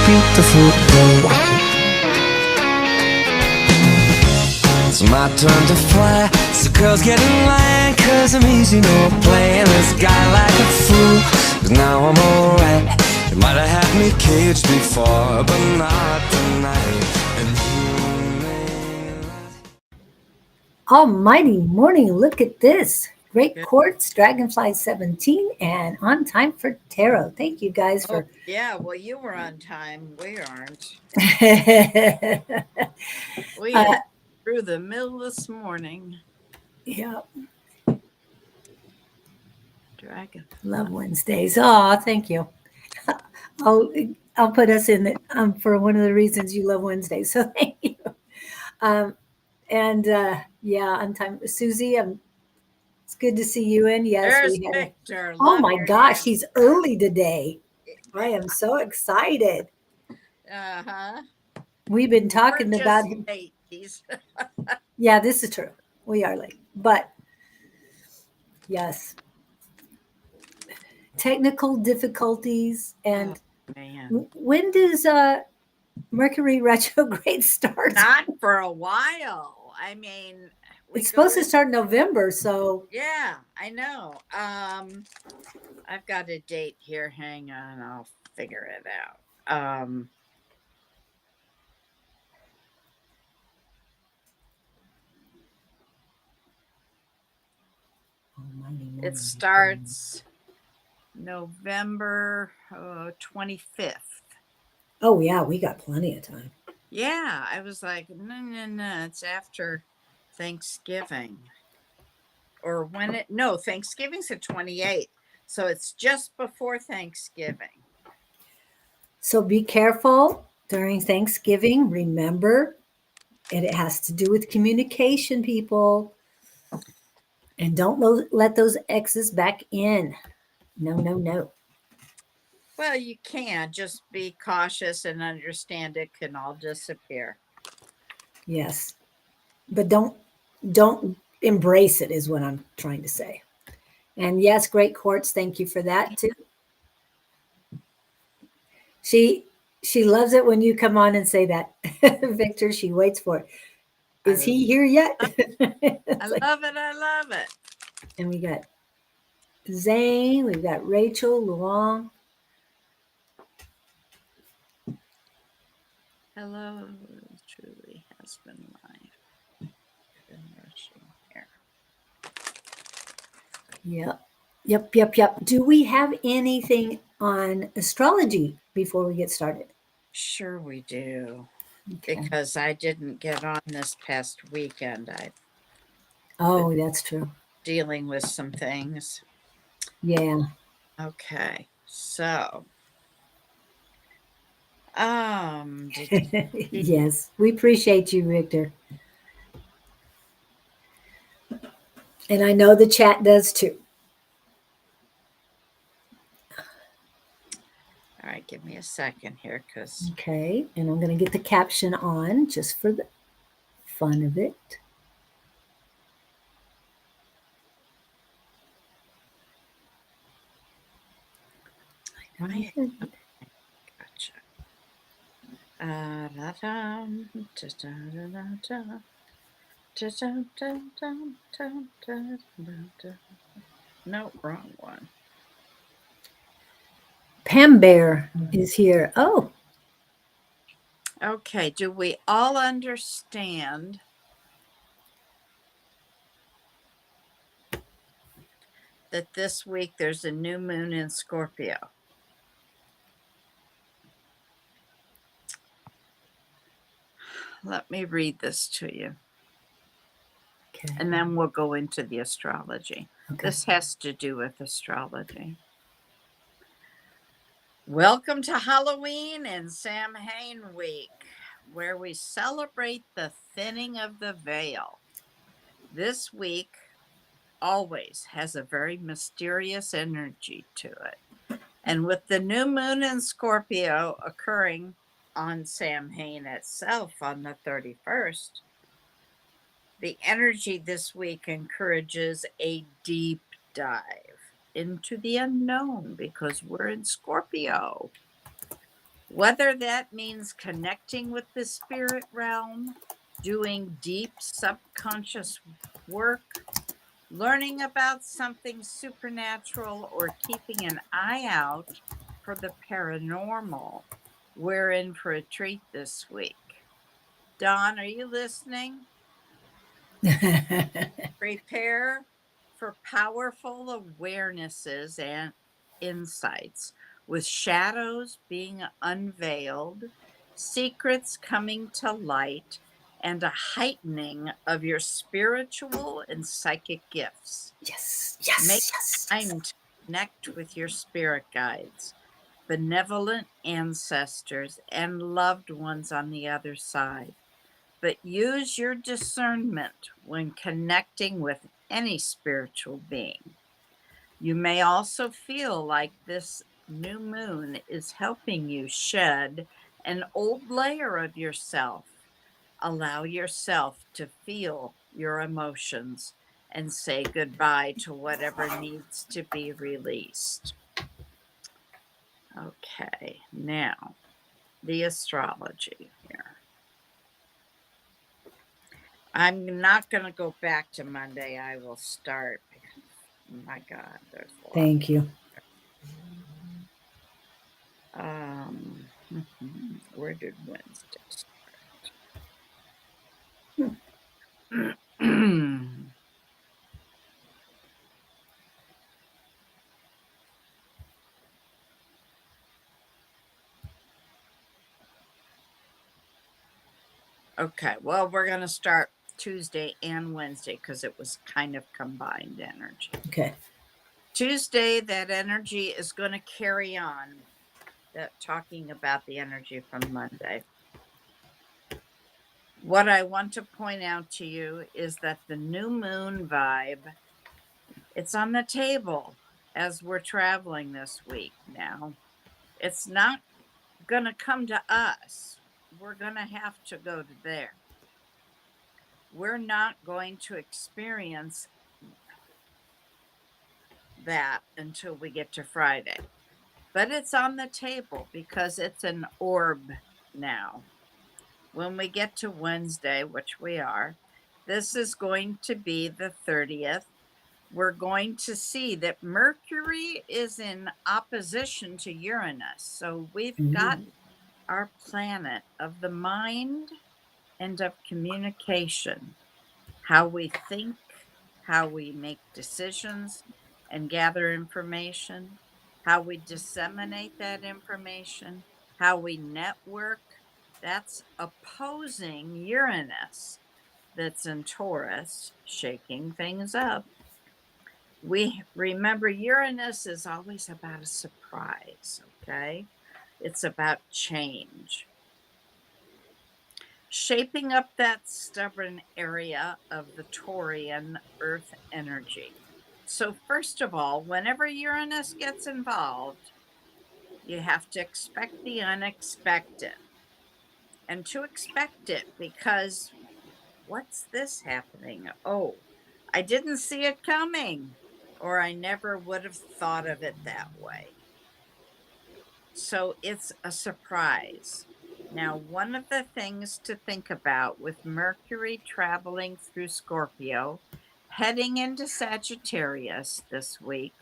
beautiful day. It's my turn to fly, so girls get in line, 'cause I'm easy, no playing this guy like a fool. 'Cause now I'm alright. You might have had me caged before, but not tonight. And you may Almighty morning, look at this. Great Quartz, Dragonfly 17, and on time for tarot. Thank you guys for. Yeah, well, you were on time. We aren't. Yeah. We are through the middle this morning. Dragon. Love Wednesdays. Oh, thank you. I'll put us in it for one of the reasons you love Wednesdays. So thank you. Yeah, on time. Susie, it's good to see you in. Yes, There's we had Victor. oh my gosh, he's early today. I am so excited. Uh-huh. We've been talking about him. Late. Yeah, this is true. We are late. But yes. Technical difficulties and when does Mercury retrograde start? Not for a while. I mean, it's supposed to start in November, so yeah, I know. I've got a date here. Hang on, I'll figure it out. It starts November 25th. Oh yeah, we got plenty of time. Yeah, I was like, no, it's after Thanksgiving. Or Thanksgiving's the 28th. So it's just before Thanksgiving. So be careful during Thanksgiving. Remember, it has to do with communication, people. And don't let those exes back in. No. Well, you can just be cautious and understand it can all disappear. Yes. But don't embrace it is what I'm trying to say. And yes, Great Quartz, thank you for that too. She loves it when you come on and say that. Victor, she waits for it. Is he here yet? I love it. And we got Zane, we've got Rachel, Luong. Hello, truly has been life. Been rushing here. Yep. Do we have anything on astrology before we get started? Sure we do. Okay. Because I didn't get on this past weekend. That's true. Dealing with some things. Yeah. Okay. So yes, we appreciate you, Victor. And I know the chat does too. All right, give me a second here, because okay, and I'm going to get the caption on just for the fun of it. Gotcha. No, wrong one. Pam Bear is here. Oh. Okay. Do we all understand that this week there's a new moon in Scorpio? Let me read this to you. Okay. And then we'll go into the astrology. Okay. This has to do with astrology. Welcome to Halloween and Samhain Week, where we celebrate the thinning of the veil. This week always has a very mysterious energy to it. And with the new moon in Scorpio occurring on Samhain itself on the 31st, the energy this week encourages a deep dive into the unknown because we're in Scorpio. Whether that means connecting with the spirit realm, doing deep subconscious work, learning about something supernatural, or keeping an eye out for the paranormal, we're in for a treat this week. Don, are you listening? Prepare for powerful awarenesses and insights, with shadows being unveiled, secrets coming to light, and a heightening of your spiritual and psychic gifts. Yes, Make yes, yes, yes. time to connect with your spirit guides, benevolent ancestors, and loved ones on the other side. But use your discernment when connecting with any spiritual being. You may also feel like this new moon is helping you shed an old layer of yourself. Allow yourself to feel your emotions and say goodbye to whatever needs to be released. Okay, now the astrology here. I'm not going to go back to Monday. I will start because, my God, there's a lot. Thank you. Where did Wednesday start? Okay, well, we're going to start Tuesday and Wednesday because it was kind of combined energy. Okay. Tuesday, that energy is going to carry on, that talking about the energy from Monday. What I want to point out to you is that the new moon vibe, it's on the table as we're traveling this week now. It's not going to come to us. We're going to have to go to there. We're not going to experience that until we get to Friday. But it's on the table because it's an orb now. When we get to Wednesday, which we are, this is going to be the 30th. We're going to see that Mercury is in opposition to Uranus. So we've got our planet of the mind and of communication, how we think, how we make decisions and gather information, how we disseminate that information, how we network. That's opposing Uranus, that's in Taurus, shaking things up. We remember Uranus is always about a surprise, okay? It's about change. Shaping up that stubborn area of the Taurian earth energy. So, first of all, whenever Uranus gets involved, you have to expect the unexpected. And to expect it, because what's this happening? Oh, I didn't see it coming, or I never would have thought of it that way. So it's a surprise. Now, one of the things to think about with Mercury traveling through Scorpio, heading into Sagittarius this week,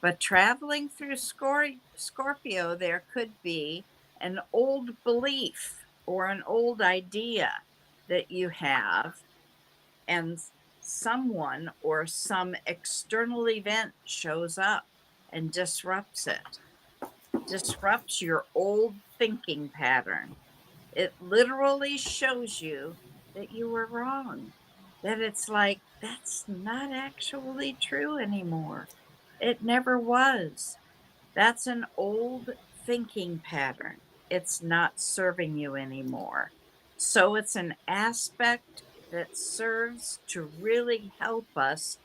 but traveling through Scorpio, there could be an old belief or an old idea that you have, and someone or some external event shows up and disrupts it, disrupts your old thinking pattern. It literally shows you that you were wrong, that it's like, that's not actually true anymore. It never was. That's an old thinking pattern. It's not serving you anymore. So it's an aspect that serves to really help us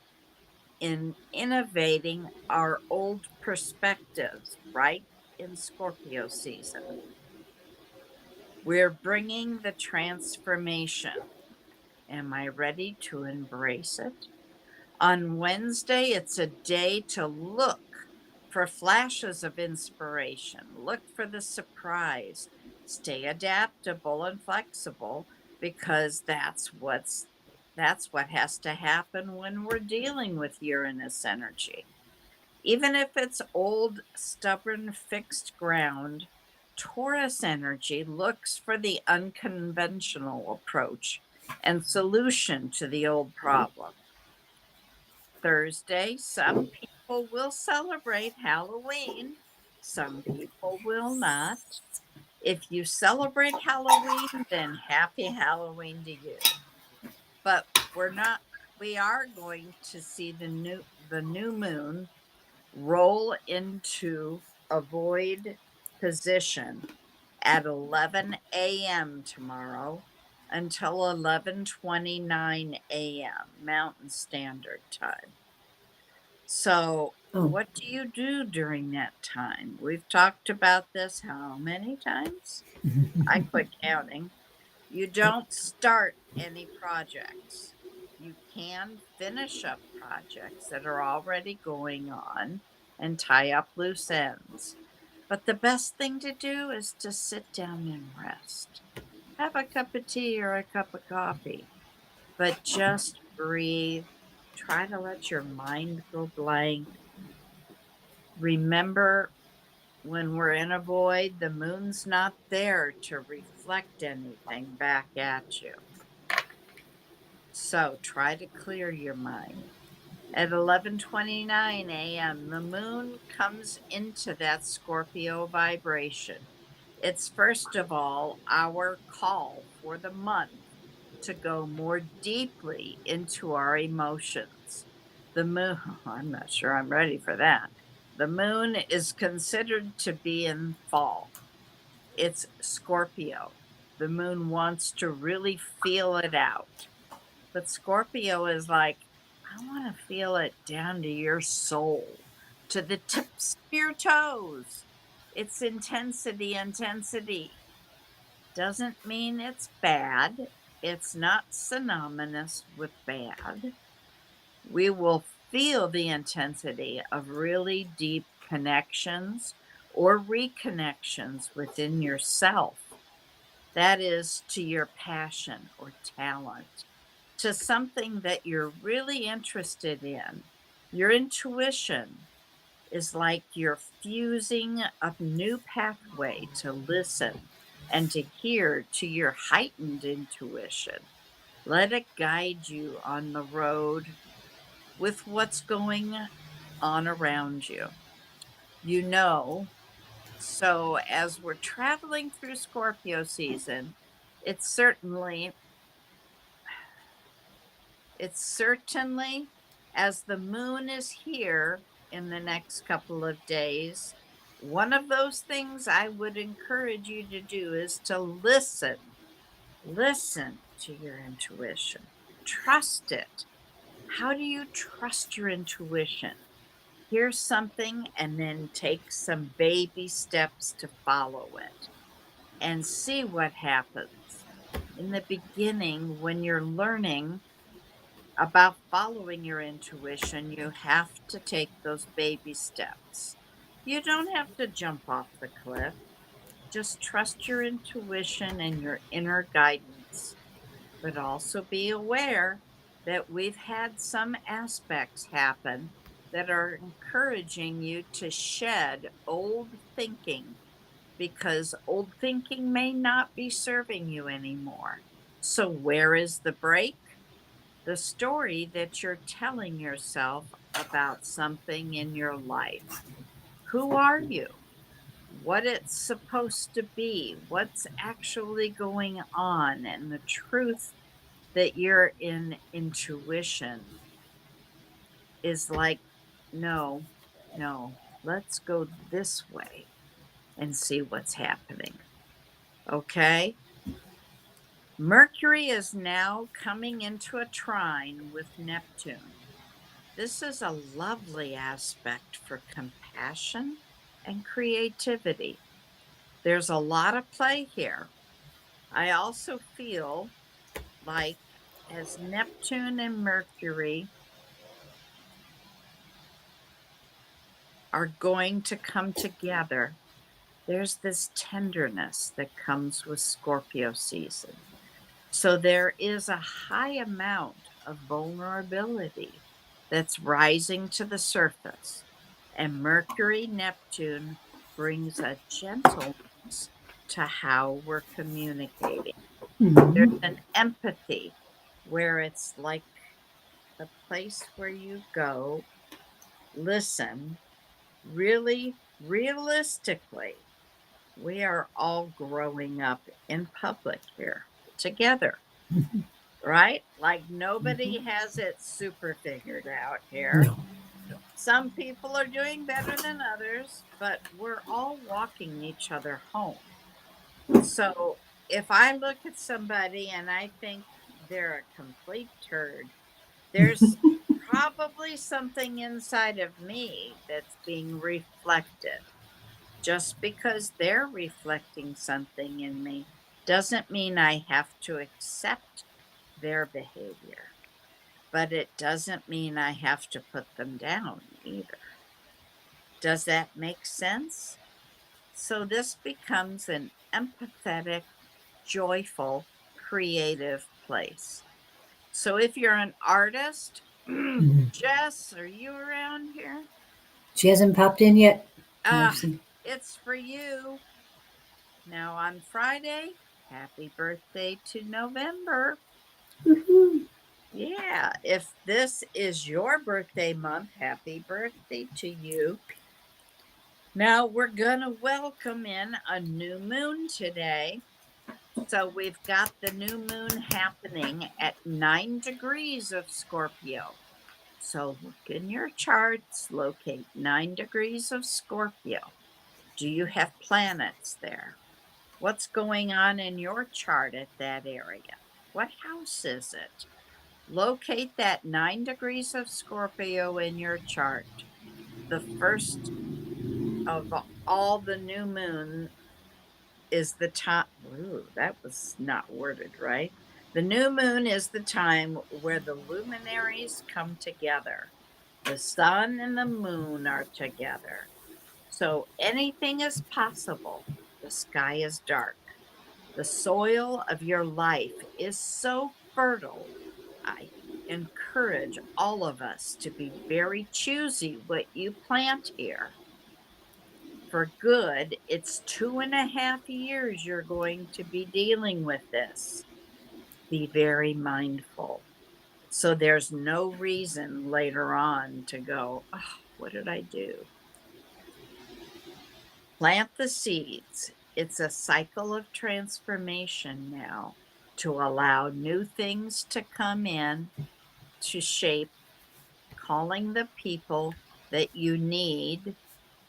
in innovating our old perspectives right in Scorpio season. We're bringing the transformation. Am I ready to embrace it? On Wednesday, it's a day to look for flashes of inspiration. Look for the surprise. Stay adaptable and flexible because that's what has to happen when we're dealing with Uranus energy. Even if it's old, stubborn, fixed ground, Taurus energy looks for the unconventional approach and solution to the old problem. Thursday, some people will celebrate Halloween, some people will not. If you celebrate Halloween, then happy Halloween to you. But we are going to see the new moon roll into a void position at 11 a.m. tomorrow until 11:29 a.m. Mountain Standard Time. So, Oh, what do you do during that time? We've talked about this how many times? I quit counting. You don't start any projects. You can finish up projects that are already going on and tie up loose ends. But the best thing to do is to sit down and rest. Have a cup of tea or a cup of coffee, but just breathe. Try to let your mind go blank. Remember, when we're in a void, the moon's not there to reflect anything back at you. So try to clear your mind. At 11:29 a.m., the moon comes into that Scorpio vibration. It's first of all our call for the month to go more deeply into our emotions. The moon, I'm not sure I'm ready for that. The moon is considered to be in fall. It's Scorpio. The moon wants to really feel it out. But Scorpio is like, I want to feel it down to your soul, to the tips of your toes. It's intensity, intensity. Doesn't mean it's bad. It's not synonymous with bad. We will feel the intensity of really deep connections or reconnections within yourself. That is to your passion or talent, to something that you're really interested in. Your intuition is like you're fusing a new pathway to listen and to hear to your heightened intuition. Let it guide you on the road with what's going on around you. You know, so as we're traveling through Scorpio season, it's certainly It's certainly, as the moon is here in the next couple of days, one of those things I would encourage you to do is to listen. Listen to your intuition. Trust it. How do you trust your intuition? Hear something and then take some baby steps to follow it and see what happens. In the beginning, when you're learning about following your intuition, you have to take those baby steps. You don't have to jump off the cliff. Just trust your intuition and your inner guidance, but also be aware that we've had some aspects happen that are encouraging you to shed old thinking because old thinking may not be serving you anymore. So, where is the break? The story that you're telling yourself about something in your life. Who are you? What it's supposed to be? What's actually going on? And the truth that you're in intuition is like, no, no, let's go this way and see what's happening. Okay? Mercury is now coming into a trine with Neptune. This is a lovely aspect for compassion and creativity. There's a lot of play here. I also feel like as Neptune and Mercury are going to come together, there's this tenderness that comes with Scorpio season. So there is a high amount of vulnerability that's rising to the surface. And Mercury Neptune brings a gentleness to how we're communicating. There's Mhm. an empathy where it's like the place where you go, listen, really realistically, we are all growing up in public here together, right? Like nobody Mhm. has it super figured out here. No. No. Some people are doing better than others, but we're all walking each other home. So if I look at somebody and I think they're a complete turd, there's probably something inside of me that's being reflected. Just because they're reflecting something in me doesn't mean I have to accept their behavior, but it doesn't mean I have to put them down either. Does that make sense? So this becomes an empathetic, joyful, creative place. So if you're an artist, Mhm. Jess, are you around here? She hasn't popped in yet. I've Ah, seen. it's for you. Now on Friday, happy birthday to November. Woohoo. Yeah, if this is your birthday month, happy birthday to you. Now we're going to welcome in a new moon today. So we've got the new moon happening at 9 degrees of Scorpio. So look in your charts, locate 9 degrees of Scorpio. Do you have planets there? What's going on in your chart at that area? What house is it? Locate that 9 degrees of Scorpio in your chart. The first of all the new moon is the time. Ooh, that was not worded right. The new moon is the time where the luminaries come together. The sun and the moon are together. So anything is possible. The sky is dark. The soil of your life is so fertile. I encourage all of us to be very choosy what you plant here. For good, it's 2.5 years you're going to be dealing with this. Be very mindful. So there's no reason later on to go, oh, what did I do? Plant the seeds. It's a cycle of transformation now to allow new things to come in to shape, calling the people that you need.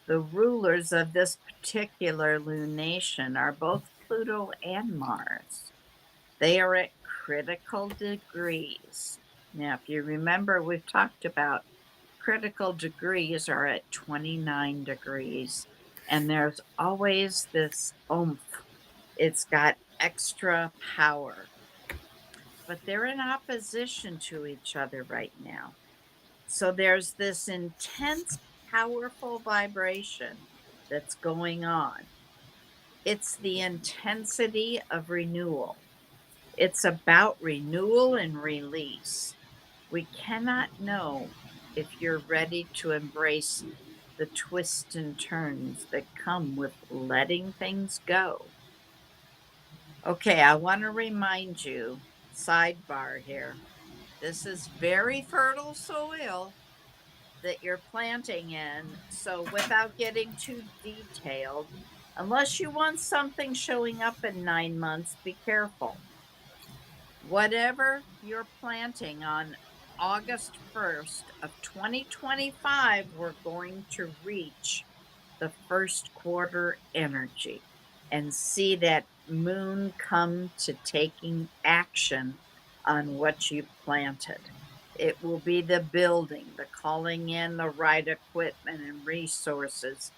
The rulers of this particular lunation are both Pluto and Mars. They are at critical degrees. Now, if you remember, we've talked about critical degrees are at 29 degrees, and there's always this oomph. It's got extra power, but they're in opposition to each other right now. So there's this intense, powerful vibration that's going on. It's the intensity of renewal. It's about renewal and release. We cannot know if you're ready to embrace the twists and turns that come with letting things go. Okay, I want to remind you, sidebar here, this is very fertile soil that you're planting in. So, without getting too detailed, unless you want something showing up in 9 months, be careful. Whatever you're planting on August 1st of 2025, we're going to reach the first quarter energy and see that moon come to taking action on what you planted. It will be the building, the calling in the right equipment and resources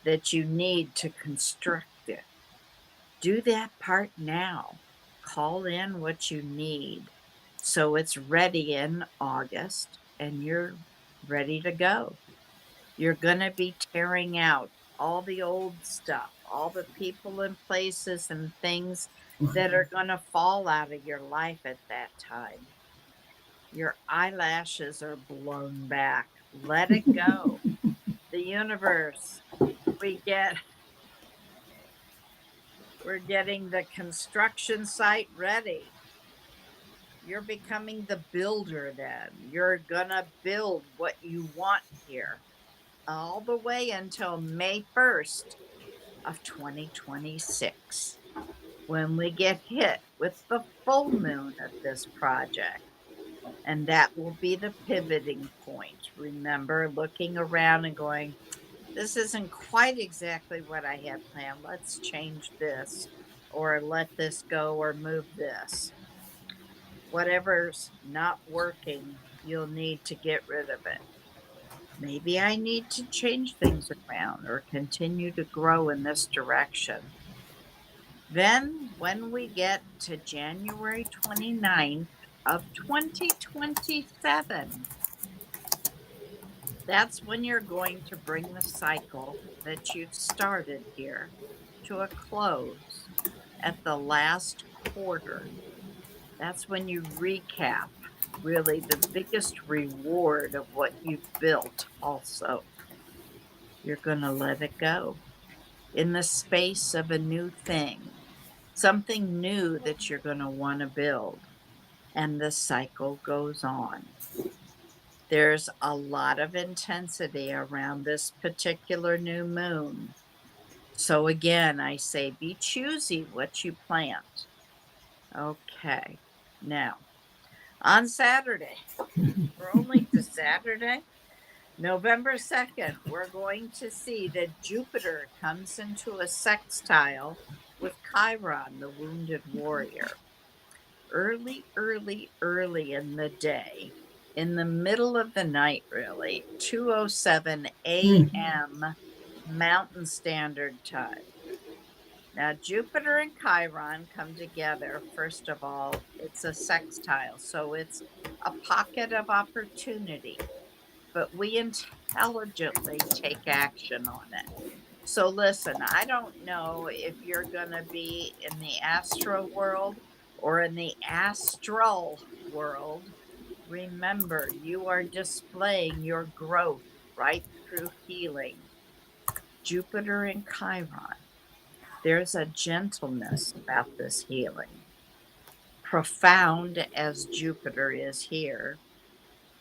that you need to construct it. Do that part now. Call in what you need so it's ready in August and you're ready to go. You're going to be tearing out all the old stuff, all the people and places and things that are going to fall out of your life at that time. Your eyelashes are blown back. Let it go. The universe, we get we're getting the construction site ready. You're becoming the builder then. You're gonna build what you want here all the way until May 1st of 2026 when we get hit with the full moon of this project. And that will be the pivoting point. Remember, looking around and going, this isn't quite exactly what I had planned. Let's change this or let this go or move this. Whatever's not working, you'll need to get rid of it. Maybe I need to change things around or continue to grow in this direction. Then, when we get to January 29th of 2027, that's when you're going to bring the cycle that you've started here to a close at the last quarter. That's when you recap really the biggest reward of what you've built, also. You're going to let it go in the space of a new thing, something new that you're going to want to build. And the cycle goes on. There's a lot of intensity around this particular new moon. So, again, I say be choosy what you plant. Okay. Now, on Saturday, we're only to Saturday, November 2nd, we're going to see that Jupiter comes into a sextile with Chiron, the wounded warrior. Early in the day, in the middle of the night, really, 2:07 a.m. Mountain Standard Time. Now, Jupiter and Chiron come together. First of all, it's a sextile, so it's a pocket of opportunity, but we intelligently take action on it. So, listen, I don't know if you're going to be in the astro world or in the astral world. Remember, you are displaying your growth right through healing. Jupiter and Chiron. There's a gentleness about this healing. Profound as Jupiter is here,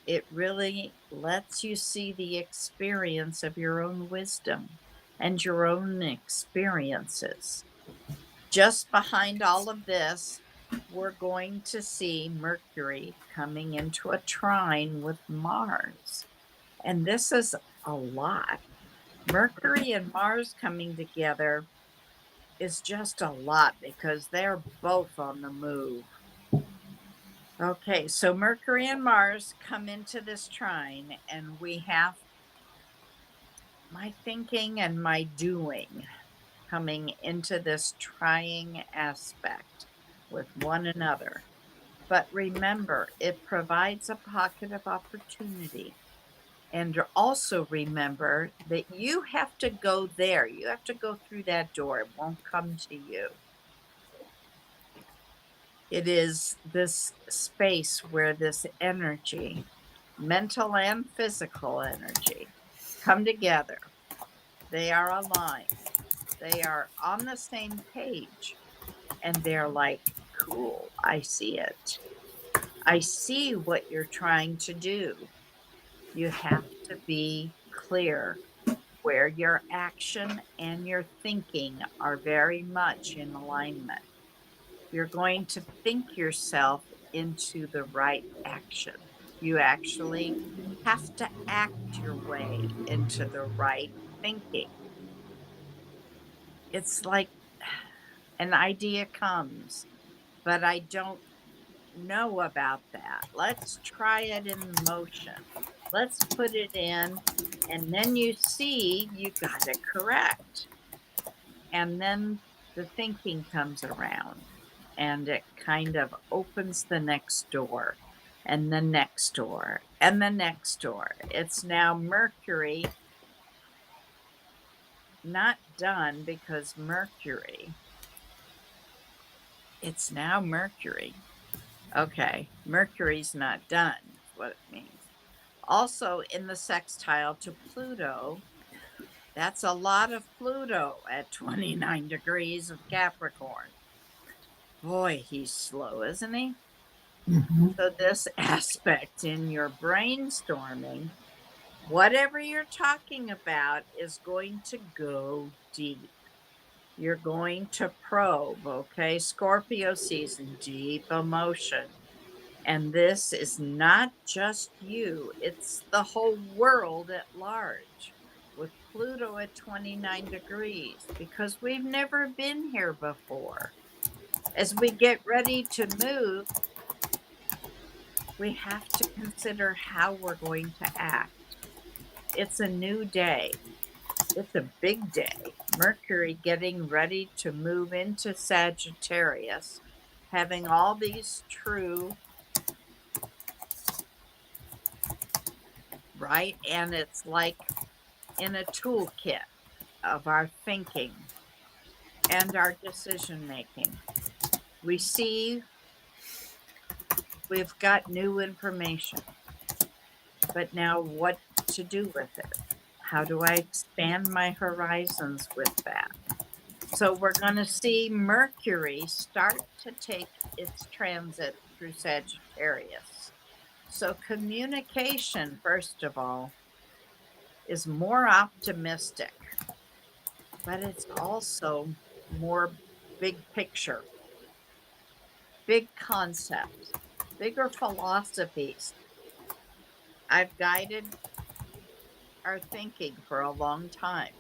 it really lets you see the experience of your own wisdom and your own experiences. Just behind all of this, we're going to see Mercury coming into a trine with Mars. And this is a lot. Mercury and Mars coming together is just a lot because they're both on the move. Okay, so Mercury and Mars come into this trine, and we have my thinking and my doing coming into this trying aspect with one another. But remember, it provides a pocket of opportunity. And also remember that you have to go there. You have to go through that door. It won't come to you. It is this space where this energy, mental and physical energy, come together. They are aligned. They are on the same page. And they're like, cool, I see it. I see what you're trying to do. You have to be clear where your action and your thinking are very much in alignment. You're going to think yourself into the right action. You actually have to act your way into the right thinking. It's like an idea comes, but I don't know about that. Let's try it in motion. Let's put it in, and then you see you got it correct. And then the thinking comes around and it kind of opens the next door and the next door and the next door. It's now Mercury not done because Mercury, it's now Mercury. Okay, Mercury's not done, is what it means. Also, in the sextile to Pluto, that's a lot of Pluto at 29 degrees of Capricorn. Boy, he's slow, isn't he? Mhm. So, this aspect in your brainstorming, whatever you're talking about, is going to go deep. You're going to probe, okay? Scorpio season, deep emotion. And this is not just you, it's the whole world at large with Pluto at 29 degrees because we've never been here before. As we get ready to move, we have to consider how we're going to act. It's a new day. It's a big day. Mercury getting ready to move into Sagittarius, having all these true, right? And it's like in a toolkit of our thinking and our decision making. We see we've got new information, but now what to do with it? How do I expand my horizons with that? So we're going to see Mercury start to take its transit through Sagittarius. So communication, first of all, is more optimistic, but it's also more big picture, big concepts, bigger philosophies. I've guided our thinking for a long time.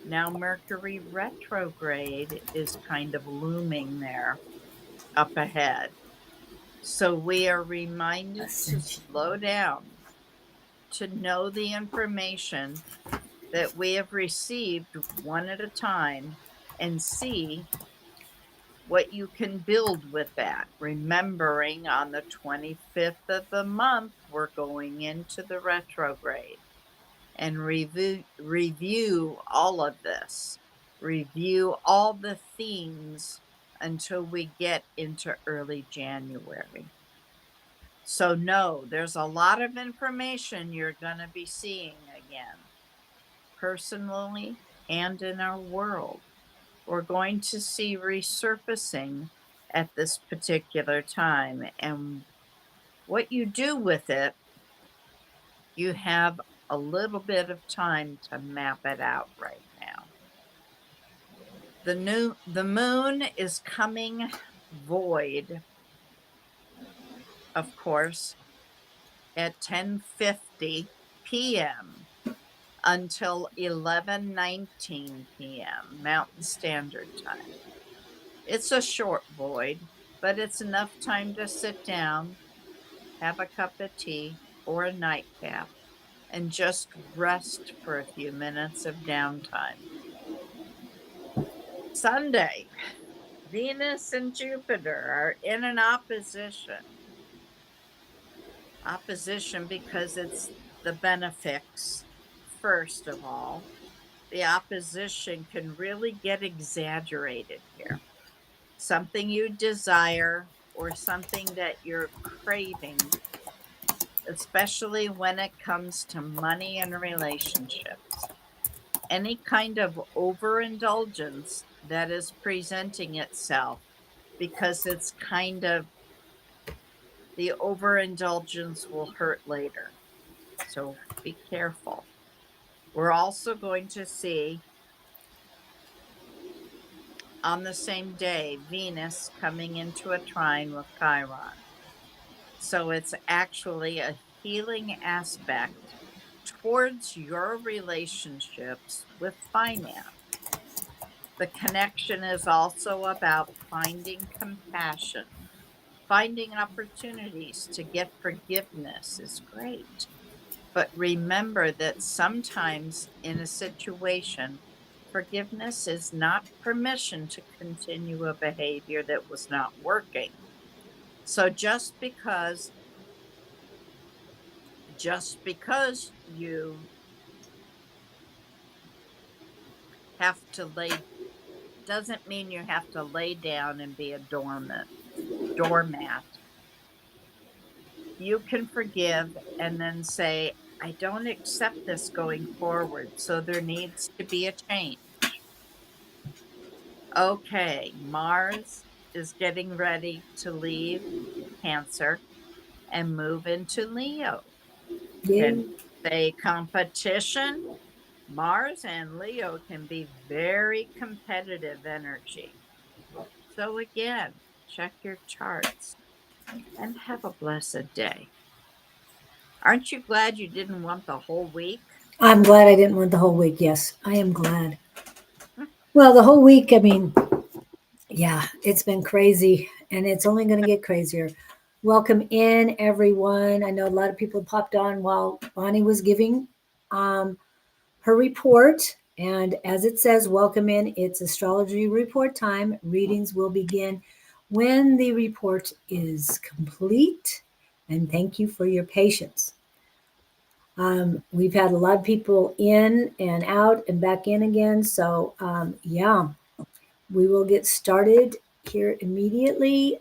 Now, Mercury retrograde is kind of looming there up ahead. So we are reminded to Ascension. slow down, to know the information that we have received one at a time and see what you can build with that. Remembering on the 25th of the month, we're going into the retrograde and review all of this, review all the themes until we get into early January. So, no, there's a lot of information you're going to be seeing again, personally and in our world. We're going to see resurfacing at this particular time. And what you do with it, you have a little bit of time to map it out right now. The moon is coming void, of course, at 10:50 p.m. until 11:19 p.m. Mountain Standard Time. It's a short void, but it's enough time to sit down, have a cup of tea or a nightcap, and just rest for a few minutes of downtime. Sunday, Venus and Jupiter are in an opposition. Opposition because it's the benefics, first of all. The opposition can really get exaggerated here. Something you desire or something that you're craving, especially when it comes to money and relationships. Any kind of overindulgence that is presenting itself because it's kind of the overindulgence will hurt later. So be careful. We're also going to see on the same day Venus coming into a trine with Chiron. So it's actually a healing aspect towards your relationships with finance. The connection is also about finding compassion, finding opportunities to get forgiveness is great. But remember that sometimes in a situation, forgiveness is not permission to continue a behavior that was not working. So just because you have to lay doesn't mean you have to lay down and be a doormat. You can forgive and then say, I don't accept this going forward, so there needs to be a change. Okay, Mars is getting ready to leave Cancer and move into Leo. Yay. Can say competition. Mars and Leo can be very competitive energy. So again, check your charts and have a blessed day. Aren't you glad you didn't want the whole week? I'm glad I didn't want the whole week. Yes, I am glad. Well, the whole week, I mean, yeah, it's been crazy and it's only going to get crazier. Welcome in, everyone. I know a lot of people popped on while Bonnie was giving her report. And as it says, welcome in. It's astrology report time. Readings will begin when the report is complete. And thank you for your patience. We've had a lot of people in and out and back in again. So, yeah, we will get started here immediately.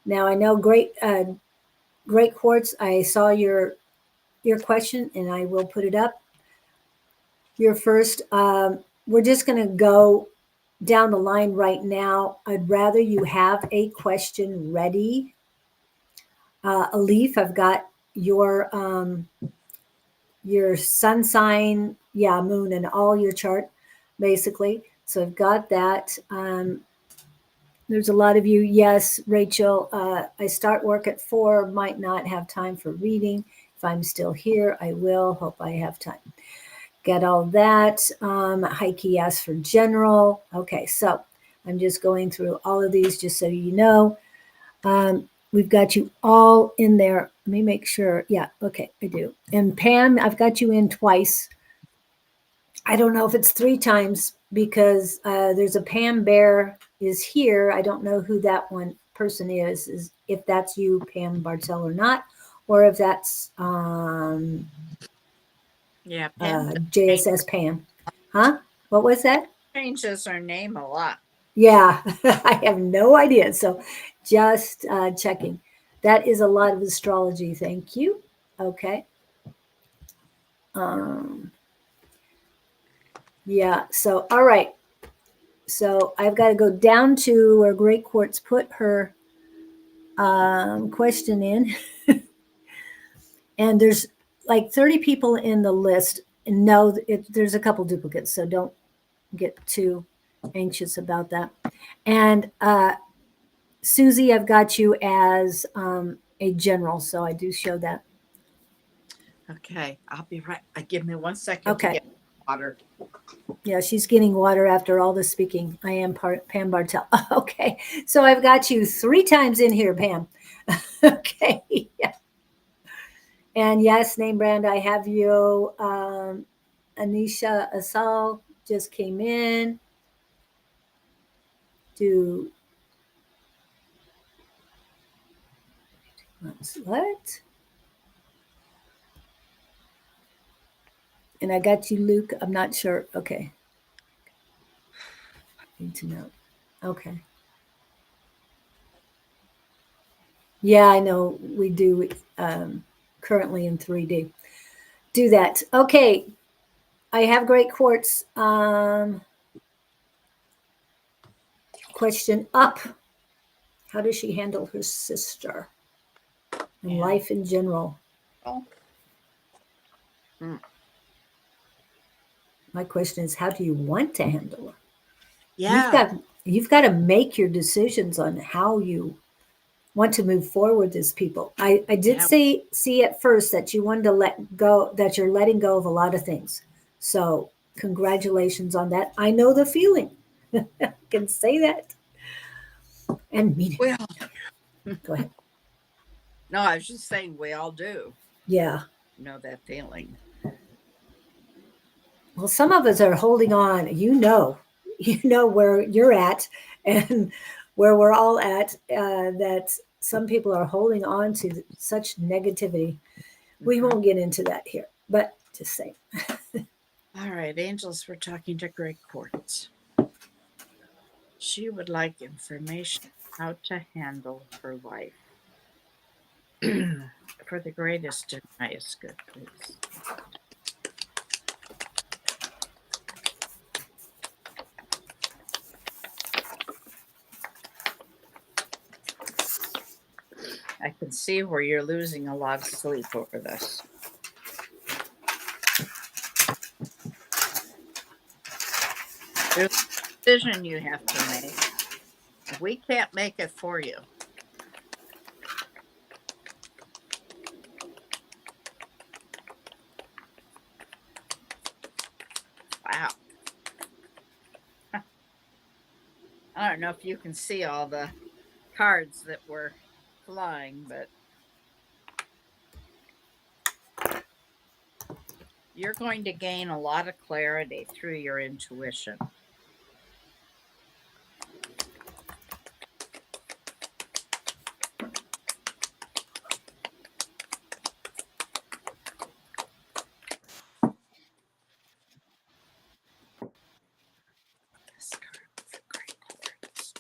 Now, I know Great Quartz, I saw your question and I will put it up. Your first, we're just going to go down the line right now. I'd rather you have a question ready. Alif, I've got your sun sign, yeah, moon, and all your chart, basically. So I've got that. There's a lot of you. Yes, Rachel, I start work at 4, might not have time for reading. If I'm still here, I will. Hope I have time. Get all that. Heike asked for general. Okay, so I'm just going through all of these just so you know. We've got you all in there. Let me make sure. Yeah, okay, I do. And Pam, I've got you in twice. I don't know if it's 3 times because there's a Pam Bear is here. I don't know who that one person is if that's you, Pam Bartel, or not, or if that's Yeah, Pam JSS Pam. Huh? What was that? changes her name a lot. Yeah, I have no idea. So just checking. That is a lot of astrology. Thank you. Okay. Yeah. So, all right. So I've got to go down to where Great Quartz put her question in. And there's like 30 people in the list. And no, there's a couple duplicates. So don't get too anxious about that. And Susie, I've got you as a general. So I do show that. Okay, I'll be right. Give me 1 second Okay. to get water. Yeah, she's getting water after all the speaking. I am Pam Bartel. Okay, so I've got you 3 times in here, Pam. Okay. Yeah. And yes, name brand, I have you. Anisha Asal just came in. What? And I got you, Luke. I'm not sure. Okay. Need to know. Okay. Yeah, I know we do currently in 3D. Do that. Okay. I have Great Quartz. Question up. How does she handle her sister and life in general? Oh. My question is, how do you want to handle her? Yeah. You've got to make your decisions on how you want to move forward as people. I did see at first that you wanted to let go, that you're letting go of a lot of things. So congratulations on that. I know the feeling. I can say that. And mean it. Well, go ahead. No, I was just saying we all do. Yeah. Know that feeling. Well, some of us are holding on. You know where you're at and where we're all at, that some people are holding on to such negativity. We won't get into that here, but just say. All right, angels, we're talking to Great Quartz. She would like information how to handle her life for the greatest and highest good, please. I can see where you're losing a lot of sleep over this. There's a decision you have to make. We can't make it for you. Wow. I don't know if you can see all the cards that were flying, but you're going to gain a lot of clarity through your intuition. This card with the great quartz.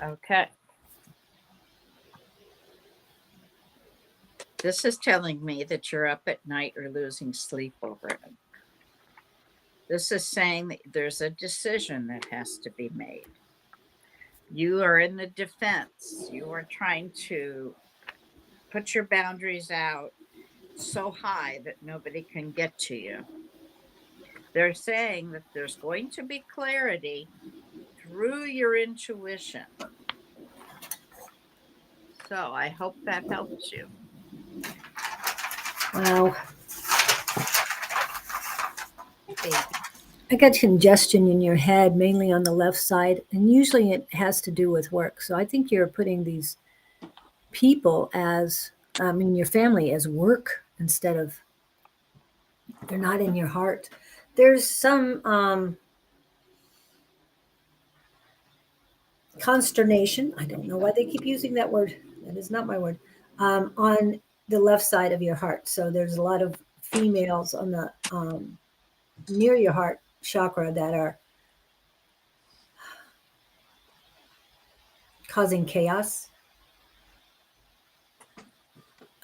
Okay. This is telling me that you're up at night or losing sleep over it. This is saying that there's a decision that has to be made. You are in the defense. You are trying to put your boundaries out so high that nobody can get to you. They're saying that there's going to be clarity through your intuition. So I hope that helps you. Wow. Baby. I got congestion in your head, mainly on the left side, and usually it has to do with work. So I think you're putting these people as, your family as work instead of, they're not in your heart. There's some consternation. I don't know why they keep using that word. That is not my word. On the left side of your heart. So there's a lot of females on the near your heart chakra that are causing chaos.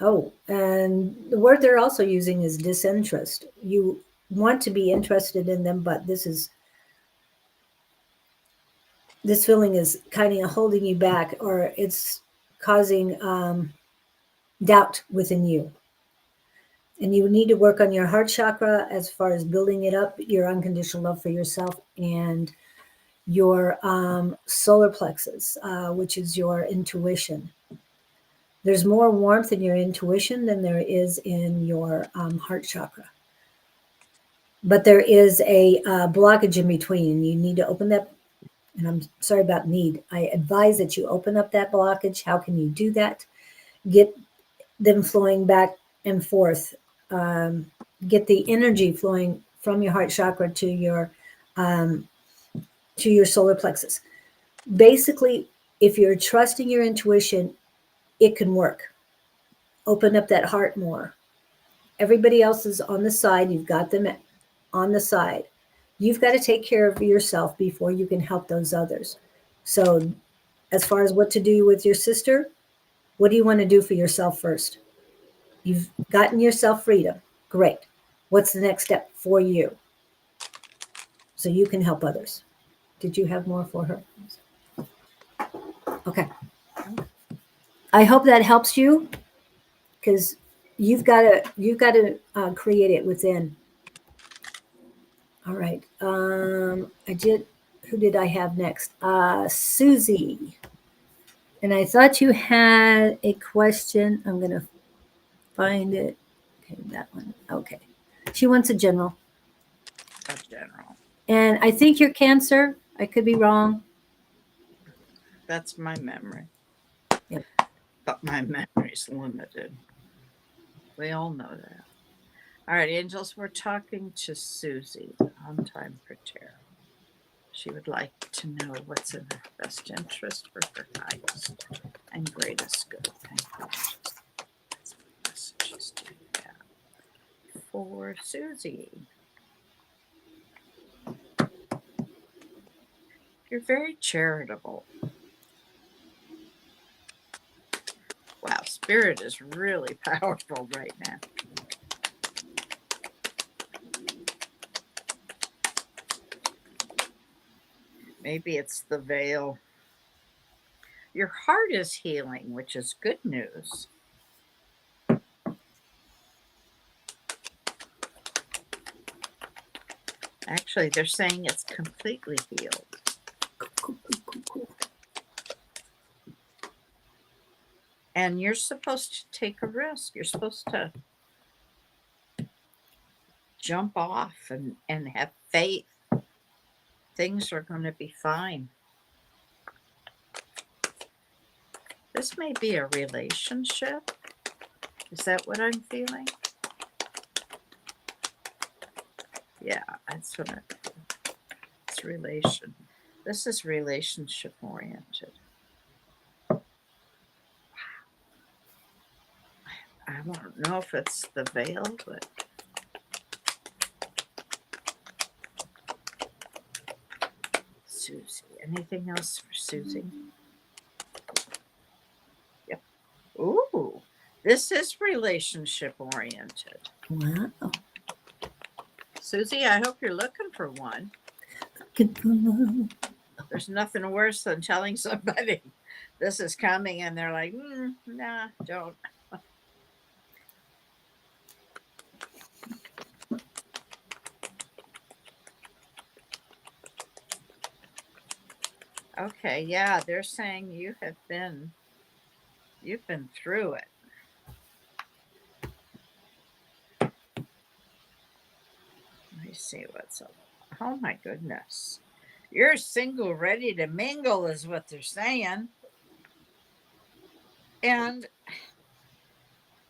Oh, and the word they're also using is disinterest. You want to be interested in them, but this feeling is kind of holding you back, or it's causing doubt within you. And you need to work on your heart chakra as far as building it up, your unconditional love for yourself, and your solar plexus, which is your intuition. There's more warmth in your intuition than there is in your heart chakra. But there is a blockage in between, and you need to open that. And I'm sorry about need. I advise that you open up that blockage. How can you do that? Get them flowing back and forth. Get the energy flowing from your heart chakra to your solar plexus. Basically, if you're trusting your intuition, it can work. Open up that heart more. Everybody else is on the side. You've got them on the side. You've got to take care of yourself before you can help those others. So as far as what to do with your sister, what do you want to do for yourself first? You've gotten yourself freedom. Great. What's the next step for you? So you can help others. Did you have more for her? Okay. I hope that helps you, because you've got to create it within. All right. Who did I have next? Susie. And I thought you had a question. I'm going to find it. Okay, that one. Okay. She wants a general. A general. And I think you're Cancer. I could be wrong. That's my memory. Yep. but my memory's limited. We all know that. All right, angels, we're talking to Susie, the on-time preparer. She would like to know what's in her best interest for her highest and greatest good. Thank you. That's what messages do that. For Susie, you're very charitable. Wow, spirit is really powerful right now. Maybe it's the veil. Your heart is healing, which is good news. Actually, they're saying it's completely healed. And you're supposed to take a risk. You're supposed to jump off and have faith. Things are going to be fine. This may be a relationship. Is that what I'm feeling? Yeah, that's what it's relation. This is relationship oriented. I don't know if it's the veil, but Susie. Anything else for Susie? Yep. Ooh, this is relationship oriented. Wow. Susie, I hope you're looking for one. There's nothing worse than telling somebody this is coming and they're like, nah, don't. Okay, yeah, they're saying you've been through it. Let me see what's up. Oh my goodness. You're single, ready to mingle is what they're saying. And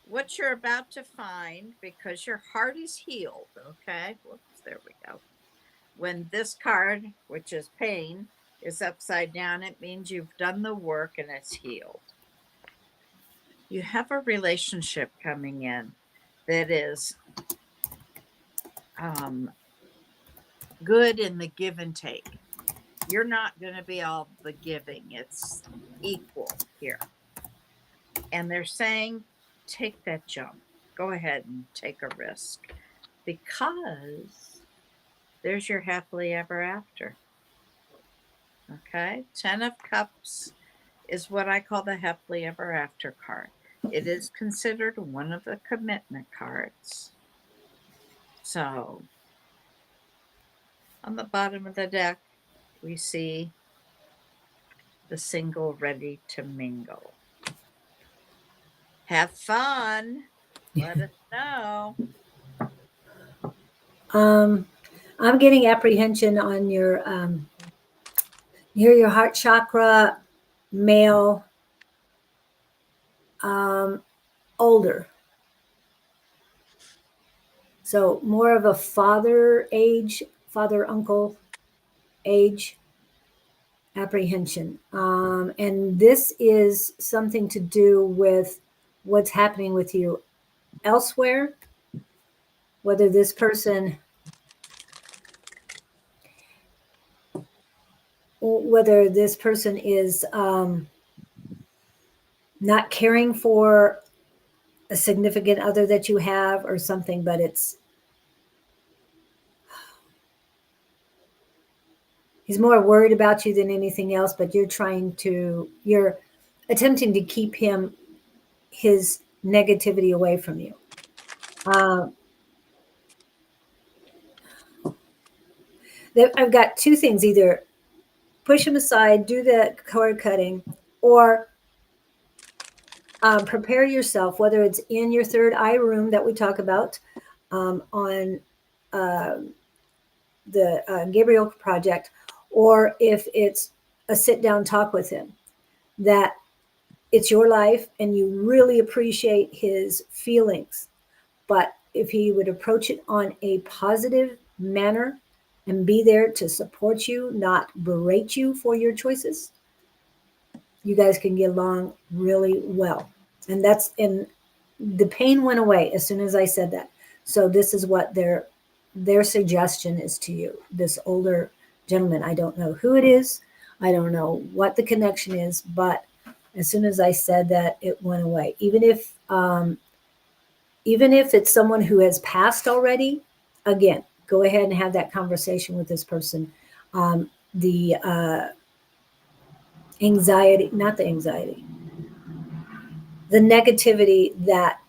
what you're about to find, because your heart is healed, okay? Whoops, there we go. When this card, which is pain, is upside down, it means you've done the work and it's healed. You have a relationship coming in that is good in the give and take. You're not going to be all the giving, it's equal here. And they're saying, take that jump. Go ahead and take a risk, because there's your happily ever after. Okay, 10 of Cups is what I call the happily ever after card. It is considered one of the commitment cards. So on the bottom of the deck, we see the single ready to mingle. Have fun. Let us know. I'm getting apprehension on your near your heart chakra, male, older. So more of a father age, father uncle age apprehension. And this is something to do with what's happening with you elsewhere, whether this person is not caring for a significant other that you have or something, but he's more worried about you than anything else, but you're attempting to keep his negativity away from you. I've got two things: either push him aside, do the card cutting, or prepare yourself, whether it's in your third eye room that we talk about on the Gabriel Project, or if it's a sit down talk with him, that it's your life and you really appreciate his feelings. But if he would approach it on a positive manner and be there to support you, not berate you for your choices, you guys can get along really well. And the pain went away as soon as I said that. So this is what their suggestion is to you. This older gentleman, I don't know who it is. I don't know what the connection is, but as soon as I said that, it went away. Even if it's someone who has passed already, again, go ahead and have that conversation with this person. The anxiety, not the anxiety, the negativity that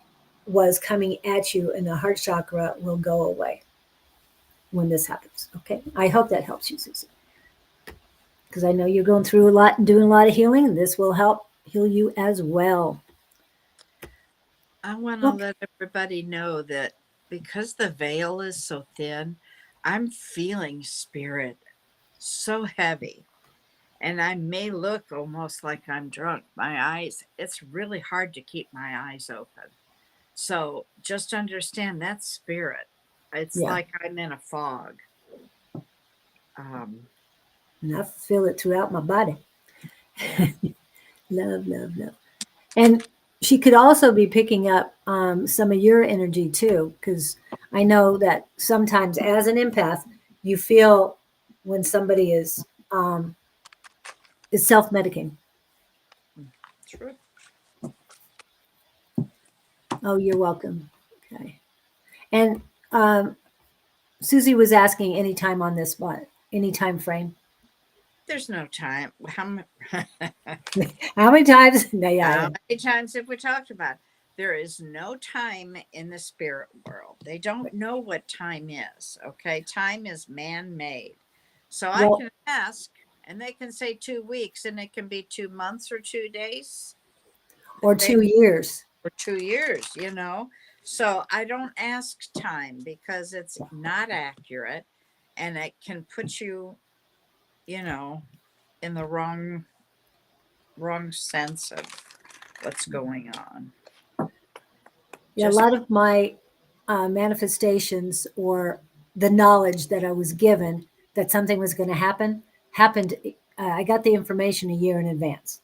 was coming at you in the heart chakra will go away when this happens. Okay. I hope that helps you, Susie. Because I know you're going through a lot and doing a lot of healing, and this will help heal you as well. I want to Okay. let everybody know that because the veil is so thin, I'm feeling spirit so heavy. And I may look almost like I'm drunk. My eyes, it's really hard to keep my eyes open. So just understand that's spirit. It's Yeah. like I'm in a fog. Um, And I feel it throughout my body. yeah. Love, love, love. And she could also be picking up some of your energy too, because I know that sometimes as an empath, you feel when somebody is self-medicating. True. Oh, you're welcome. Okay. And Susie was asking any time on this, what? Any time frame? There's no time. How many times? No, yeah, I How know. many times have we talked about? There is no time in the spirit world. They don't know what time is. Okay. Time is man made. So I Well, can ask and they can say 2 weeks and it can be 2 months or 2 days. or They 2 years. for 2 years. So I don't ask time because it's not accurate and it can put you, you know, in the wrong sense of what's going on. Yeah, a Just lot of my manifestations or the knowledge that I was given that something was going to happen happened. I got the information a year in advance.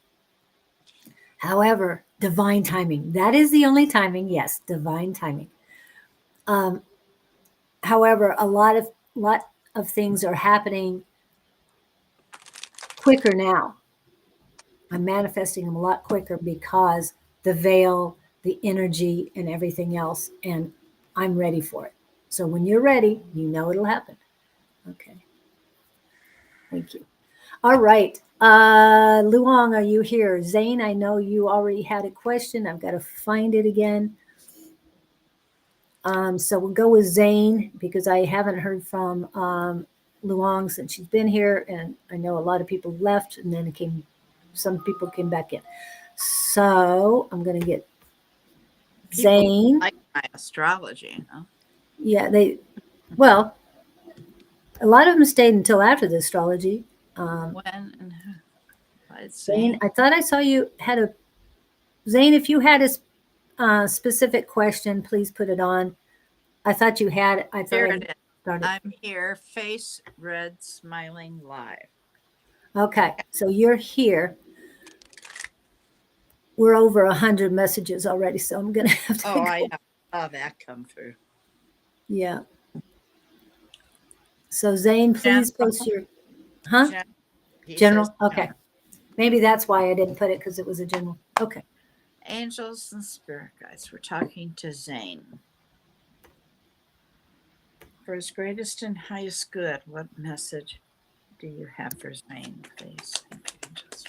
However, divine timing, that is the only timing. Yes, divine timing. Um, However, a lot of things are happening quicker now. I'm manifesting them a lot quicker because the veil, the energy, and everything else, and I'm ready for it. So when you're ready, you know it'll happen. Okay, thank you. All right, Luong, are you here? Zane, I know you already had a question. I've got to find it again. So we'll go with Zane because I haven't heard from Luong since she's been here, and I know a lot of people left, and then some people came back in. So I'm going to get people Zane. like my astrology, huh? Yeah, well, a lot of them stayed until after the astrology. Um, When and who? It's Zane, saying I thought I saw you had Zane, if you had a specific question, please put it on. I thought here I it is. started. I'm here, face red, smiling live. Okay, so you're here. We're over 100 messages already, so I'm going to have to Oh, I go. know. Saw that come through. Yeah. So Zane, please post General, your, huh? he says General? no. Okay. Maybe that's why I didn't put it because it was a general. Okay. Angels and spirit guides. We're talking to Zane. For his greatest and highest good, what message do you have for Zane, please? Thank you, angels.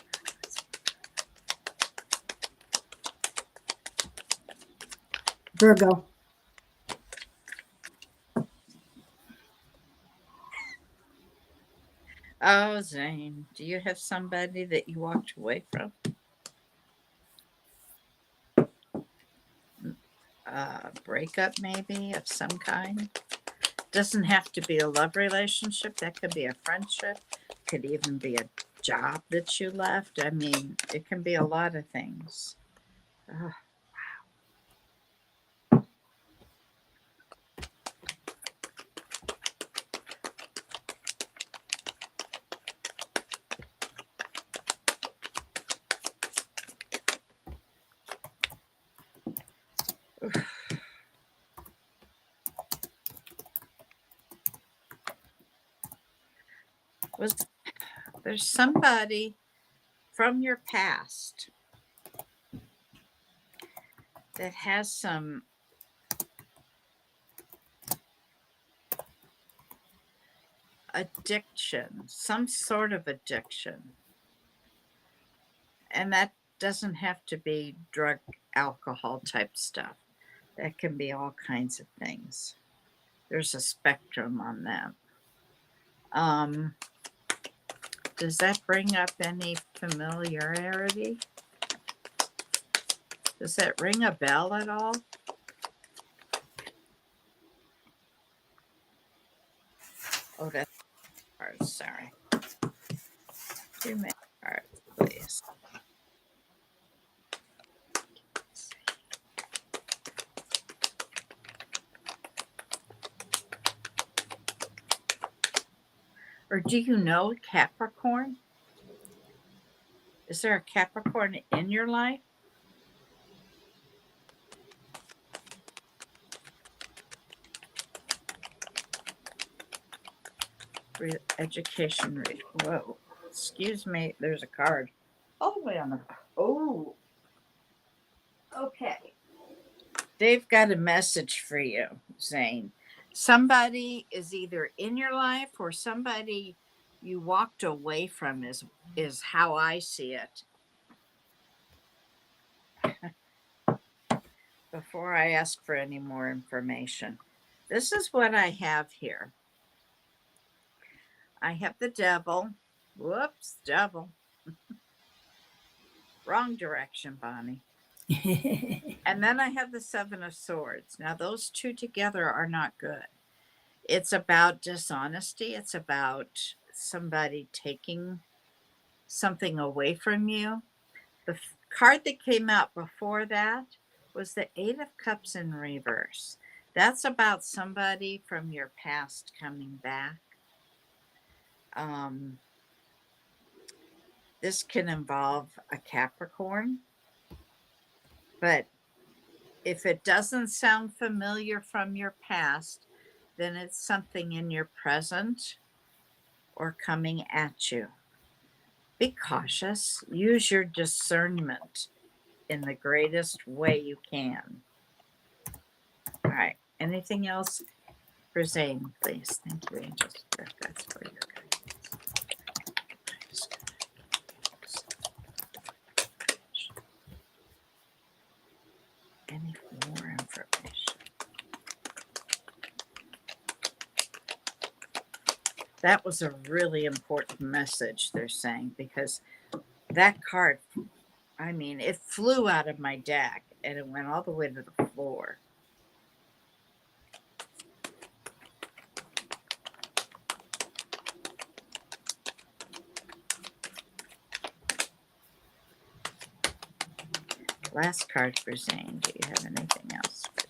Virgo. Oh, Zane, do you have somebody that you walked away from? A breakup, maybe of some kind? Doesn't have to be a love relationship. That could be a friendship. Could even be a job that you left. I mean, it can be a lot of things. Ugh. Was there's somebody from your past that has some addiction, some sort of addiction. And that doesn't have to be drug, alcohol type stuff. That can be all kinds of things. There's a spectrum on that. Does that bring up any familiarity? Does that ring a bell at all? Oh, that's hard. Sorry. Too many cards, please. Or do you know Capricorn? Is there a Capricorn in your life? Education rate. Whoa. Excuse me. There's a card. All the way on the. Oh. Okay. They've got a message for you, Zane. Somebody is either in your life or somebody you walked away from is how I see it. Before I ask for any more information, this is what I have here. I have the devil. Whoops, devil. Wrong direction, Bonnie. And then I have the Seven of Swords. Now, those two together are not good. It's about dishonesty. It's about somebody taking something away from you. The card that came out before that was the Eight of Cups in reverse. That's about somebody from your past coming back. This can involve a Capricorn, but if it doesn't sound familiar from your past, then it's something in your present or coming at you. Be cautious. Use your discernment in the greatest way you can. All right. Anything else for Zane, please? Thank you, angels. That's for your guidance. Any more information? That was a really important message, they're saying, because that card, I mean, it flew out of my deck and it went all the way to the floor. Last card for Zane. Do you have anything else for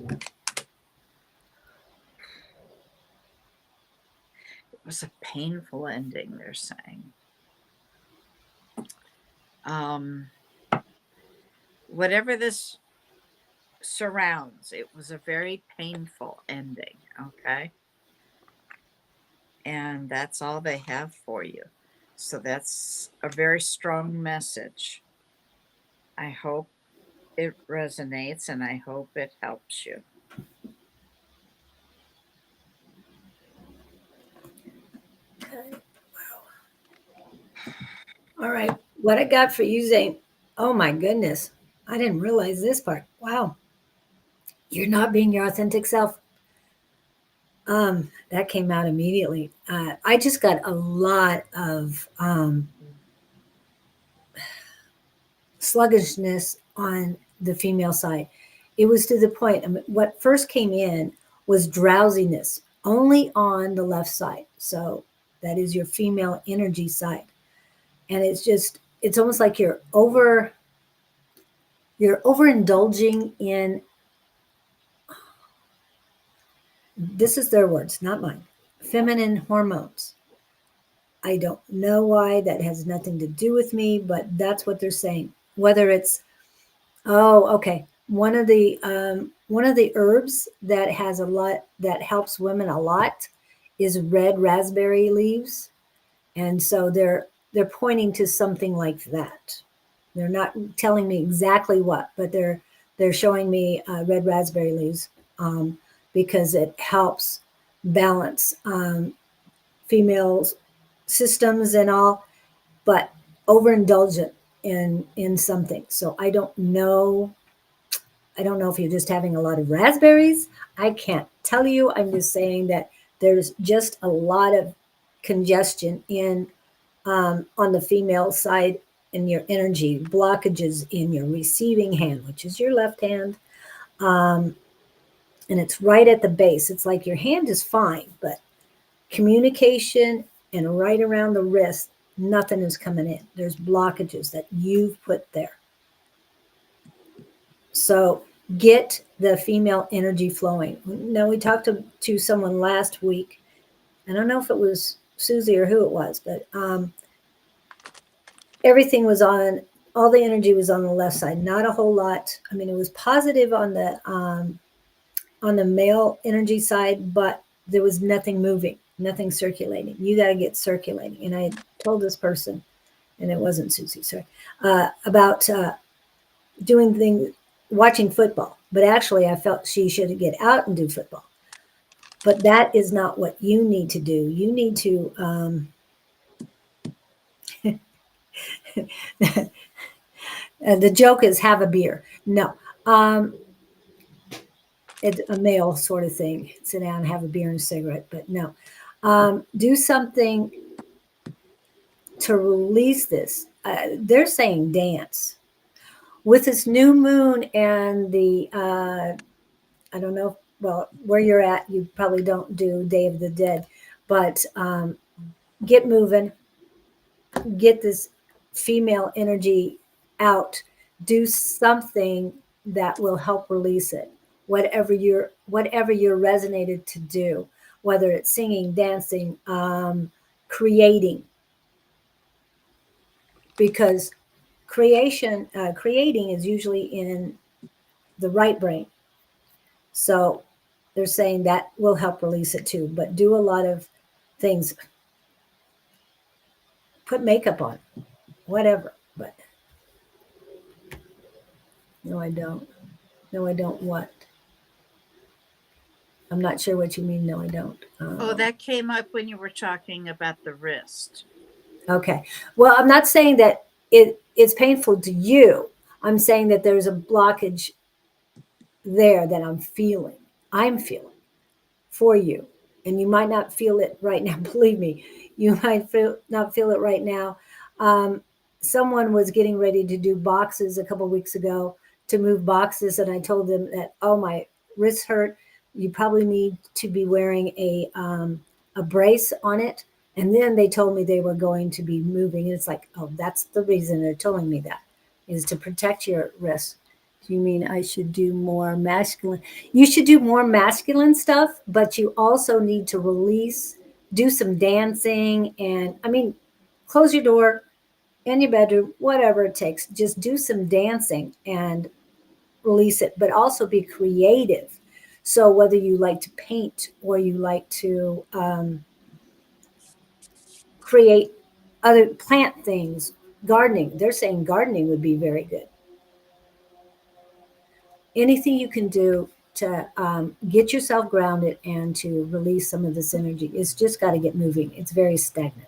Zane? It was a painful ending, they're saying. Whatever this surrounds, it was a very painful ending, okay? And that's all they have for you. So that's a very strong message. I hope it resonates and I hope it helps you. Okay. Wow. All right. What I got for you, Zane? Oh my goodness. I didn't realize this part. Wow. You're not being your authentic self. That came out immediately. I just got a lot of sluggishness on the female side. It was to the point, what first came in was drowsiness only on the left side. So that is your female energy side. And it's almost like you're overindulging in, this is their words, not mine, feminine hormones. I don't know why. That has nothing to do with me, but that's what they're saying. Whether it's, oh, okay, one of the herbs that has a lot, that helps women a lot, is red raspberry leaves, and so they're pointing to something like that. They're not telling me exactly what, but they're showing me red raspberry leaves, because it helps balance females' systems and all, but overindulgent in something. So I don't know. I don't know if you're just having a lot of raspberries. I can't tell you. I'm just saying that there's just a lot of congestion in, on the female side, in your energy, blockages in your receiving hand, which is your left hand. Um, and it's right at the base. It's like your hand is fine, but communication and right around the wrist, nothing is coming in. There's blockages that you've put there. So get the female energy flowing. Now, we talked to someone last week. I don't know if it was Susie or who it was, but everything was on, all the energy was on the left side, not a whole lot. I mean, it was positive on the male energy side, but there was nothing moving, nothing circulating. You got to get circulating. And I told this person, and it wasn't Susie, sorry, about doing things, watching football. But actually, I felt she should get out and do football. But that is not what you need to do. You need to, the joke is have a beer. No, it's a male sort of thing. Sit down, have a beer and a cigarette. But no, do something to release this. They're saying dance with this new moon and the, I don't know, well, where you're at, you probably don't do Day of the Dead, but get moving, get this female energy out, do something that will help release it. Whatever you're resonated to do, whether it's singing, dancing, creating, because creating is usually in the right brain. So they're saying that will help release it too. But do a lot of things. Put makeup on, whatever. But no, I don't. No, I don't what? I'm not sure what you mean. No, I don't. Oh, that came up when you were talking about the wrist. Okay. Well, I'm not saying that it's painful to you. I'm saying that there's a blockage there that I'm feeling. I'm feeling for you. And you might not feel it right now. Believe me, you might not feel it right now. Someone was getting ready to do boxes a couple of weeks ago, to move boxes. And I told them that, oh, my wrists hurt. You probably need to be wearing a brace on it. And then they told me they were going to be moving. And it's like, oh, that's the reason they're telling me that, is to protect your wrists. You mean I should do more masculine? You should do more masculine stuff, but you also need to release, do some dancing. And I mean, close your door in your bedroom, whatever it takes. Just do some dancing and release it, but also be creative. So whether you like to paint or you like to create other plant things, gardening, they're saying gardening would be very good. Anything you can do to get yourself grounded and to release some of this energy. It's just got to get moving. It's very stagnant.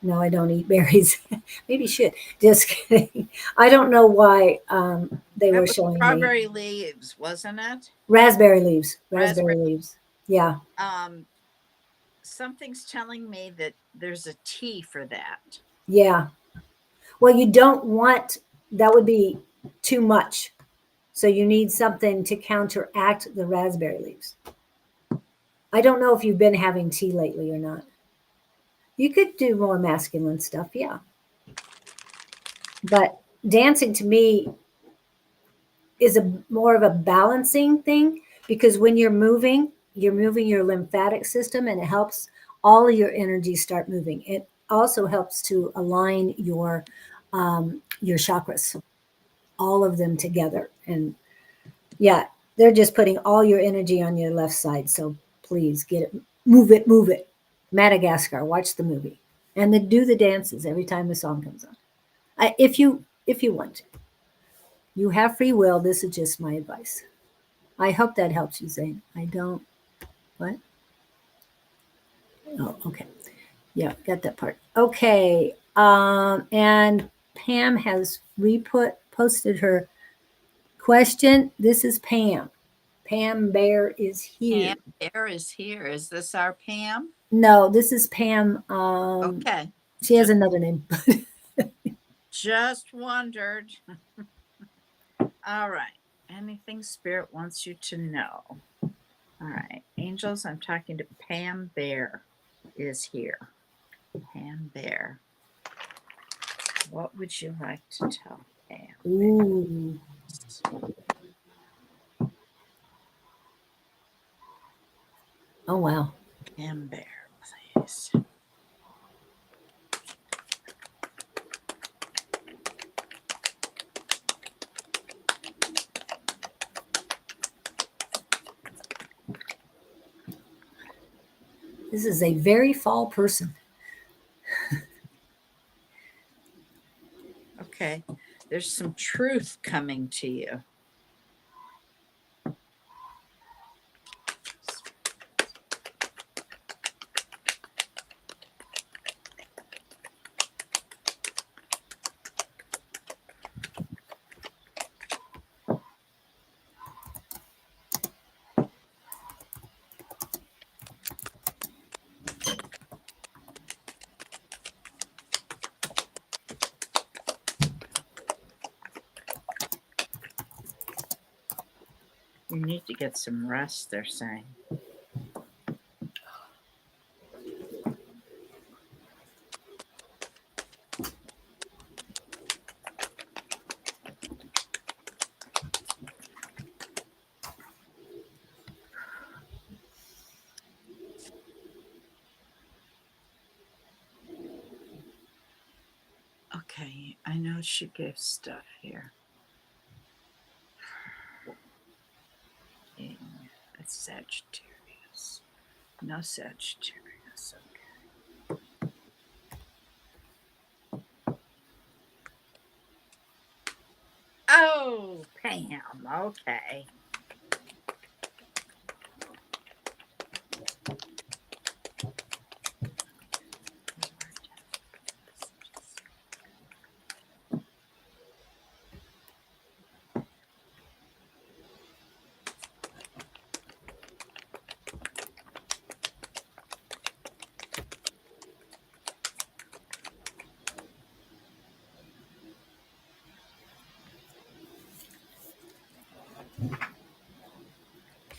No, I don't eat berries. Maybe you should. Just kidding. I don't know why they That were was showing me strawberry leaves, wasn't it? raspberry leaves. Raspberry. Raspberry leaves. Yeah. Something's telling me that there's a tea for that. Yeah. Well, you don't want, that would be too much. So you need something to counteract the raspberry leaves. I don't know if you've been having tea lately or not. You could do more masculine stuff. Yeah. But dancing to me is a more of a balancing thing, because when you're moving your lymphatic system, and it helps all of your energy start moving. It also helps to align your chakras, all of them together. And yeah, they're just putting all your energy on your left side. So please get it, move it, move it. Madagascar, watch the movie, and then do the dances every time the song comes on. If you want to, you have free will. This is just my advice. I hope that helps you, Zane. I don't. What? Oh, okay. Yeah, got that part. Okay. And Pam has posted her question. This is Pam. Pam Bear is here. Pam Bear is here. Is this our Pam? No, this is Pam. Okay. She has another name. Just wondered. All right. Anything Spirit wants you to know. All right. Angels, I'm talking to Pam Bear is here. Pam Bear. What would you like to tell Pam? Ooh. Oh, wow. Pam Bear, please. This is a very fall person. Okay. There's some truth coming to you. You need to get some rest, they're saying. Okay, I know she gave stuff here. It's Sagittarius. No Sagittarius. Okay. Oh, Pam. Okay.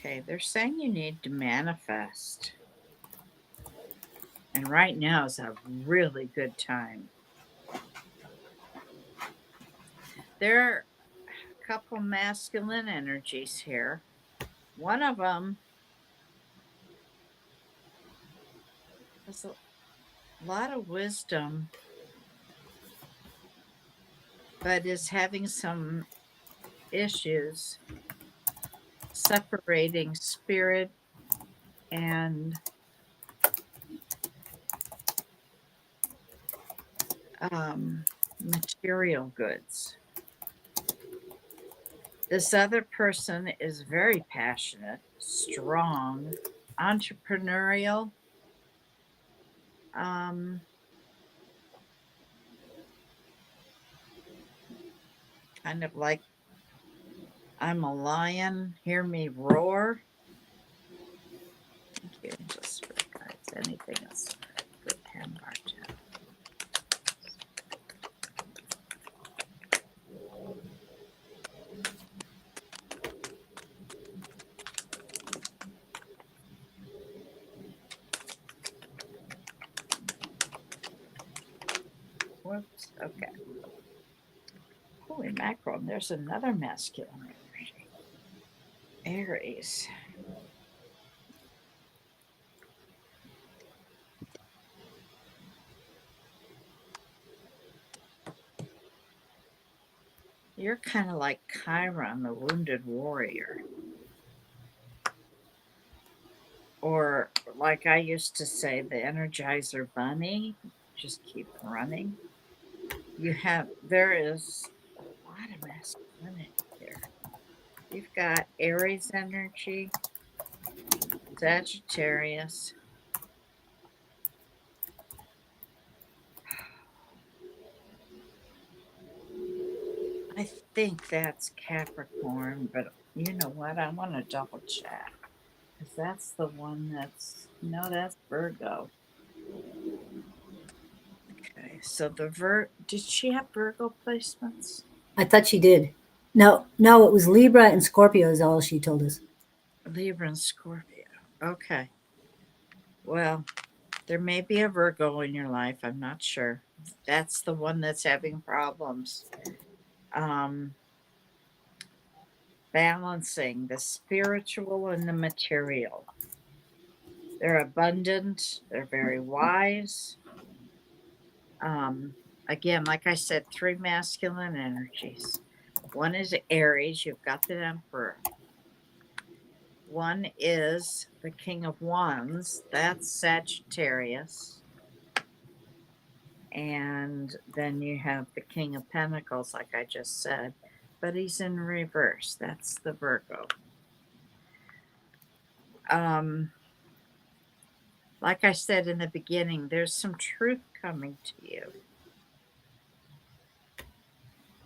Okay, they're saying you need to manifest. And right now is a really good time. There are a couple masculine energies here. One of them has a lot of wisdom, but is having some issues separating spirit and material goods. This other person is very passionate, strong, entrepreneurial. Kind of like, I'm a lion, hear me roar. Thank you, Angel Spirit Guides. Anything else for Pam Bartow? Whoops. Okay. Holy mackerel. And there's another masculine energy. Aries. You're kind of like Chiron, the wounded warrior. Or, like I used to say, the Energizer Bunny. Just keep running. There is a lot of masculinity here. You've got Aries energy, Sagittarius. I think that's Capricorn, but you know what? I want to double check because that's the one no, that's Virgo. Okay, so did she have Virgo placements? I thought she did. No, it was Libra and Scorpio is all she told us. Libra and Scorpio. Okay. Well, there may be a Virgo in your life. I'm not sure. That's the one that's having problems. Balancing the spiritual and the material. They're abundant. They're very wise. Again, like I said, 3 masculine energies. One is Aries. You've got the Emperor. One is the King of Wands. That's Sagittarius. And then you have the King of Pentacles, like I just said, but he's in reverse. That's the Virgo. Like I said in the beginning, there's some truth coming to you.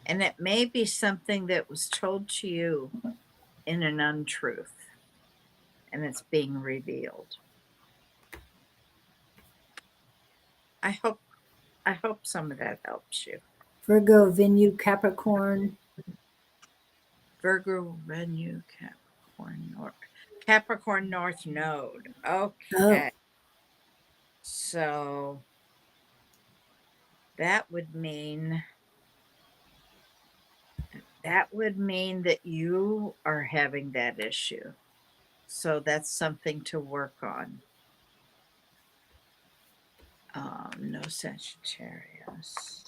And it may be something that was told to you in an untruth, and it's being revealed. I hope some of that helps you. Virgo, Venue, Capricorn. Virgo, Venue, Capricorn North Node. Okay. Oh. So that would mean that you are having that issue. So that's something to work on. No Sagittarius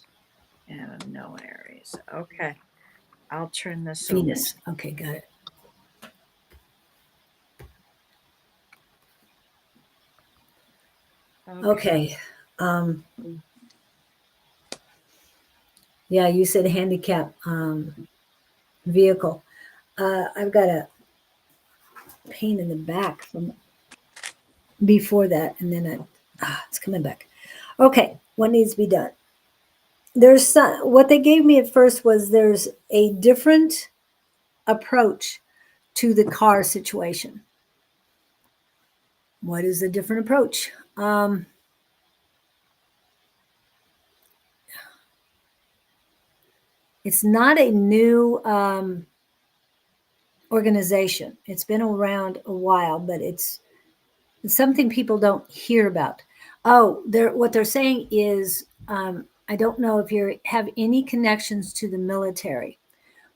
and no Aries. Okay. I'll turn this Venus. Okay, got it. over. Okay. Yeah, you said handicap vehicle. I've got a pain in the back from before that, and then it's coming back. Okay, what needs to be done? There's what they gave me at first was there's a different approach to the car situation. What is a different approach? It's not a new organization. It's been around a while, but it's something people don't hear about. Oh, what they're saying is, I don't know if you have any connections to the military,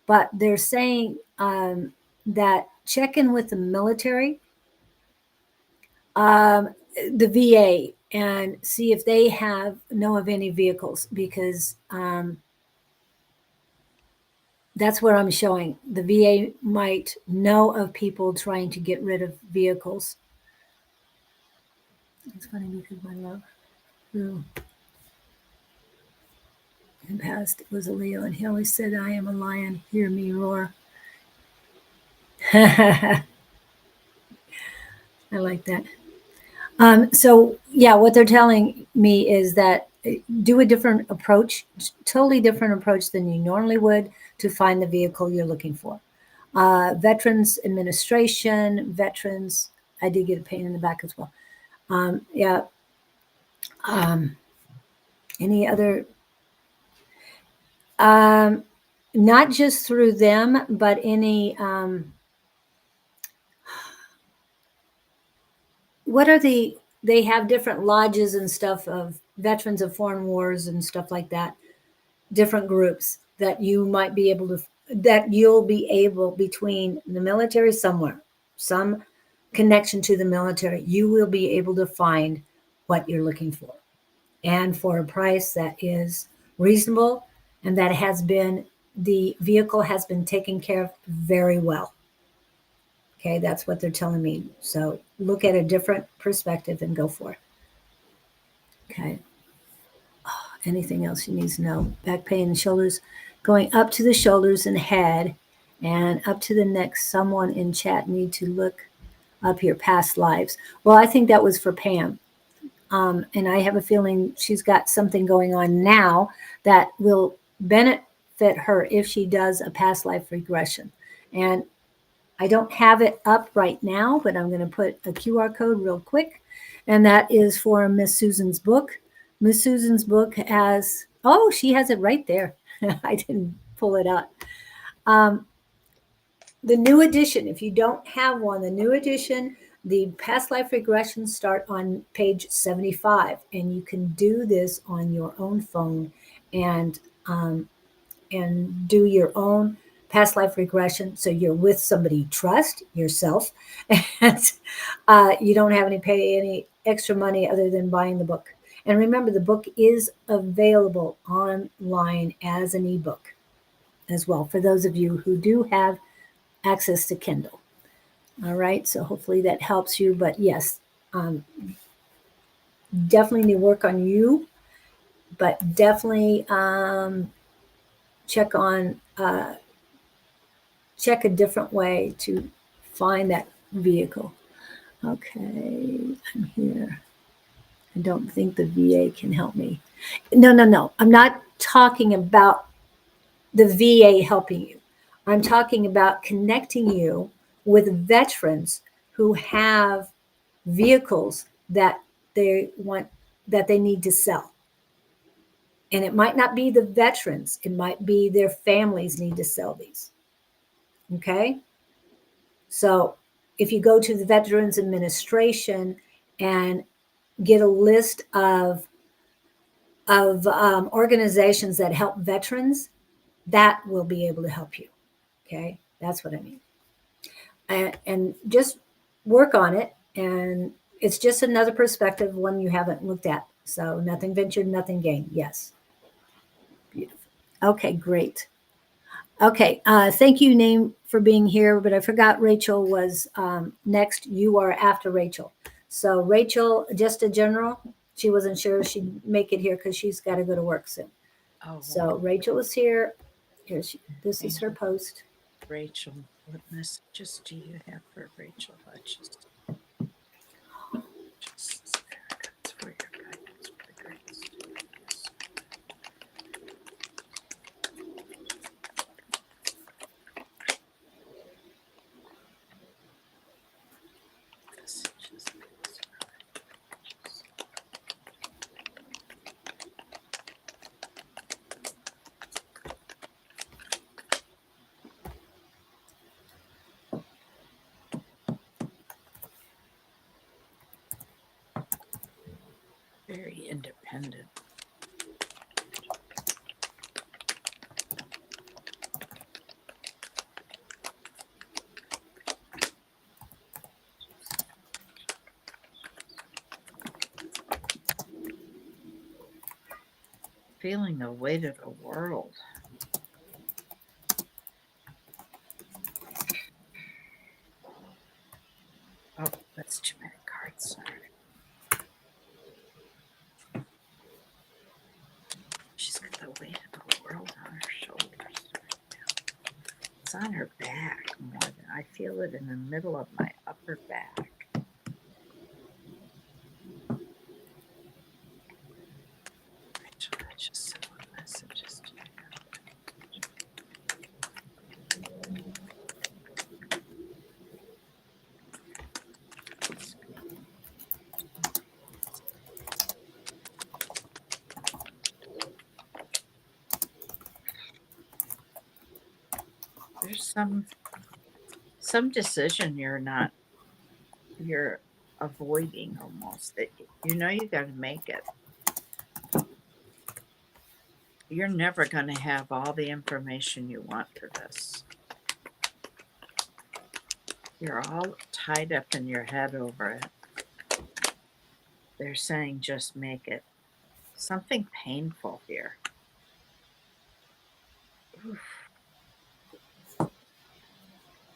but they're saying that check in with the military, the VA, and see if they know of any vehicles, because that's what I'm showing. The VA might know of people trying to get rid of vehicles. It's funny because my love, who in the past was a Leo, and he always said, "I am a lion, hear me roar." I like that. So yeah, what they're telling me is that do a different approach, totally different approach than you normally would to find the vehicle you're looking for. Veterans Administration, veterans. I did get a pain in the back as well. Yeah. Any other? Not just through them, but any. What are they have different lodges and stuff of veterans of foreign wars and stuff like that, different groups that you might be able to, that you'll be able, between the military somewhere, some connection to the military, you will be able to find what you're looking for, and for a price that is reasonable, and that has been, the vehicle has been taken care of very well. Okay, that's what they're telling me. So look at a different perspective and go for it. Okay. Anything else you need to know? Back pain and shoulders, going up to the shoulders and head and up to the neck. Someone in chat need to look up here, past lives. Well, I think that was for Pam. And I have a feeling she's got something going on now that will benefit her if she does a past life regression. And I don't have it up right now, but I'm going to put a QR code real quick. And that is for Miss Susan's book. Miss Susan's book has, oh, she has it right there. I didn't pull it up. The new edition, if you don't have one, the new edition, the past life regressions start on page 75. And you can do this on your own phone and do your own past life regression. So you're with somebody you trust, yourself, and you don't have pay any extra money other than buying the book. And remember, the book is available online as an ebook as well for those of you who do have access to Kindle. All right, so hopefully that helps you. But yes, definitely need to work on you, but definitely check a different way to find that vehicle. Okay, I'm here. I don't think the VA can help me. No. I'm not talking about the VA helping you. I'm talking about connecting you with veterans who have vehicles that they want, that they need to sell. And it might not be the veterans, it might be their families need to sell these. Okay? So if you go to the Veterans Administration and get a list of organizations that help veterans, that will be able to help you. Okay, that's what I mean. And just work on it. And it's just another perspective, one you haven't looked at. So nothing ventured, nothing gained. Yes. Beautiful. Okay, great. Okay, thank you, Name, for being here, but I forgot Rachel was next. You are after Rachel. So Rachel, just a general, she wasn't sure she'd make it here because she's got to go to work soon. Oh, So Rachel is here. This is her post. Rachel, what messages do you have for Rachel Hutchins? It's for your guidance for the greatest. Very independent. Feeling the weight of the world. Oh, that's too many cards. Sorry. She's got the weight of the world on her shoulders. It's on her back more than I feel it in the middle of my upper back. Rachel, I just sent messages to you. There's some decision you're avoiding almost, that you know you got to make it. you're never going to have all the information you want for this. You're all tied up in your head over it. They're saying just make it. Something painful here. Oof.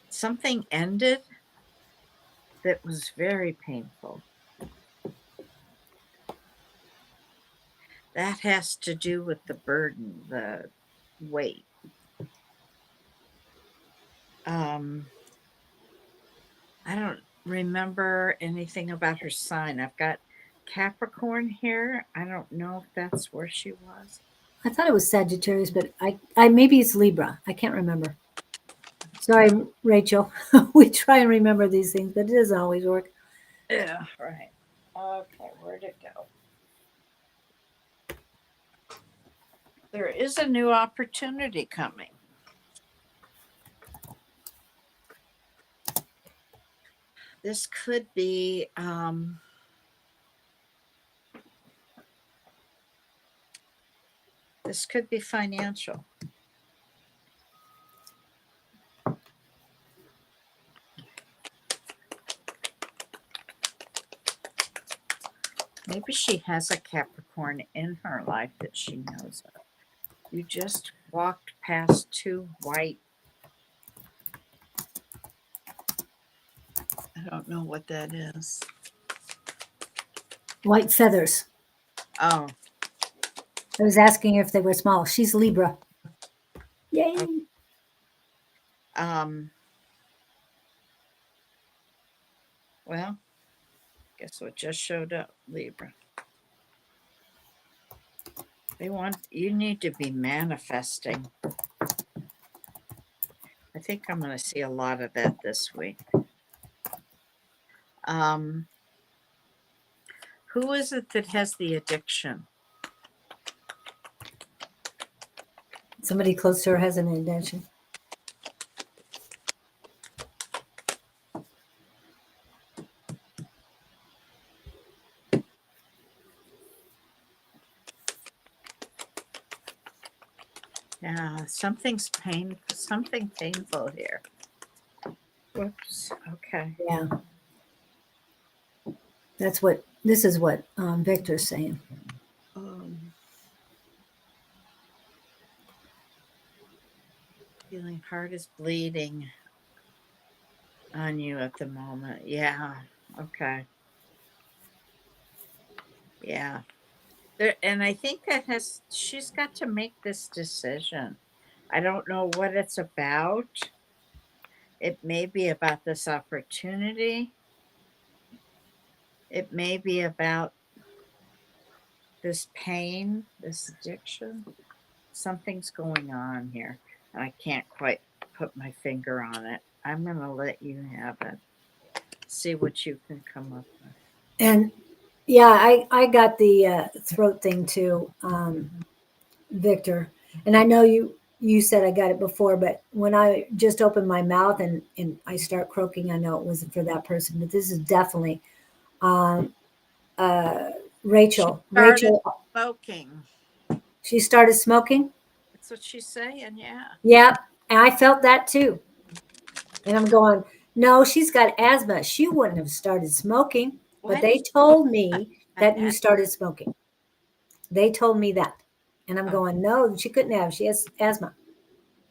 Something ended that was very painful. That has to do with the burden, the weight. I don't remember anything about her sign. I've got Capricorn here. I don't know if that's where she was. I thought it was Sagittarius, but I maybe it's Libra. I can't remember. Sorry, Rachel. We try and remember these things, but it doesn't always work. Yeah, right. Okay, where'd it go? There is a new opportunity coming. This could be financial. Maybe she has a Capricorn in her life that she knows of. You just walked past two white. I don't know what that is. White feathers. Oh, I was asking if they were small. She's Libra. Yay. Well, guess what just showed up, Libra. You need to be manifesting. I think I'm going to see a lot of that this week. Who is it that has the addiction? Somebody close to her has an addiction. Yeah, something painful here. Whoops. Okay. Yeah. This is what Victor's saying. Feeling heart is bleeding on you at the moment. Yeah. Okay. Yeah. And I think she's got to make this decision. I don't know what it's about. It may be about this opportunity. It may be about this pain, this addiction. Something's going on here. And I can't quite put my finger on it. I'm going to let you have it. See what you can come up with. And yeah, I got the throat thing too, Victor. And I know you said I got it before, but when I just open my mouth and I start croaking, I know it wasn't for that person. But this is definitely Rachel. Rachel, Smoking. she started smoking. That's what she's saying. Yeah. Yeah, and I felt that too. And I'm going, no, she's got asthma. She wouldn't have started smoking. But What? they told me that you started smoking. They told me that. And I'm going, no, she couldn't have. She has asthma.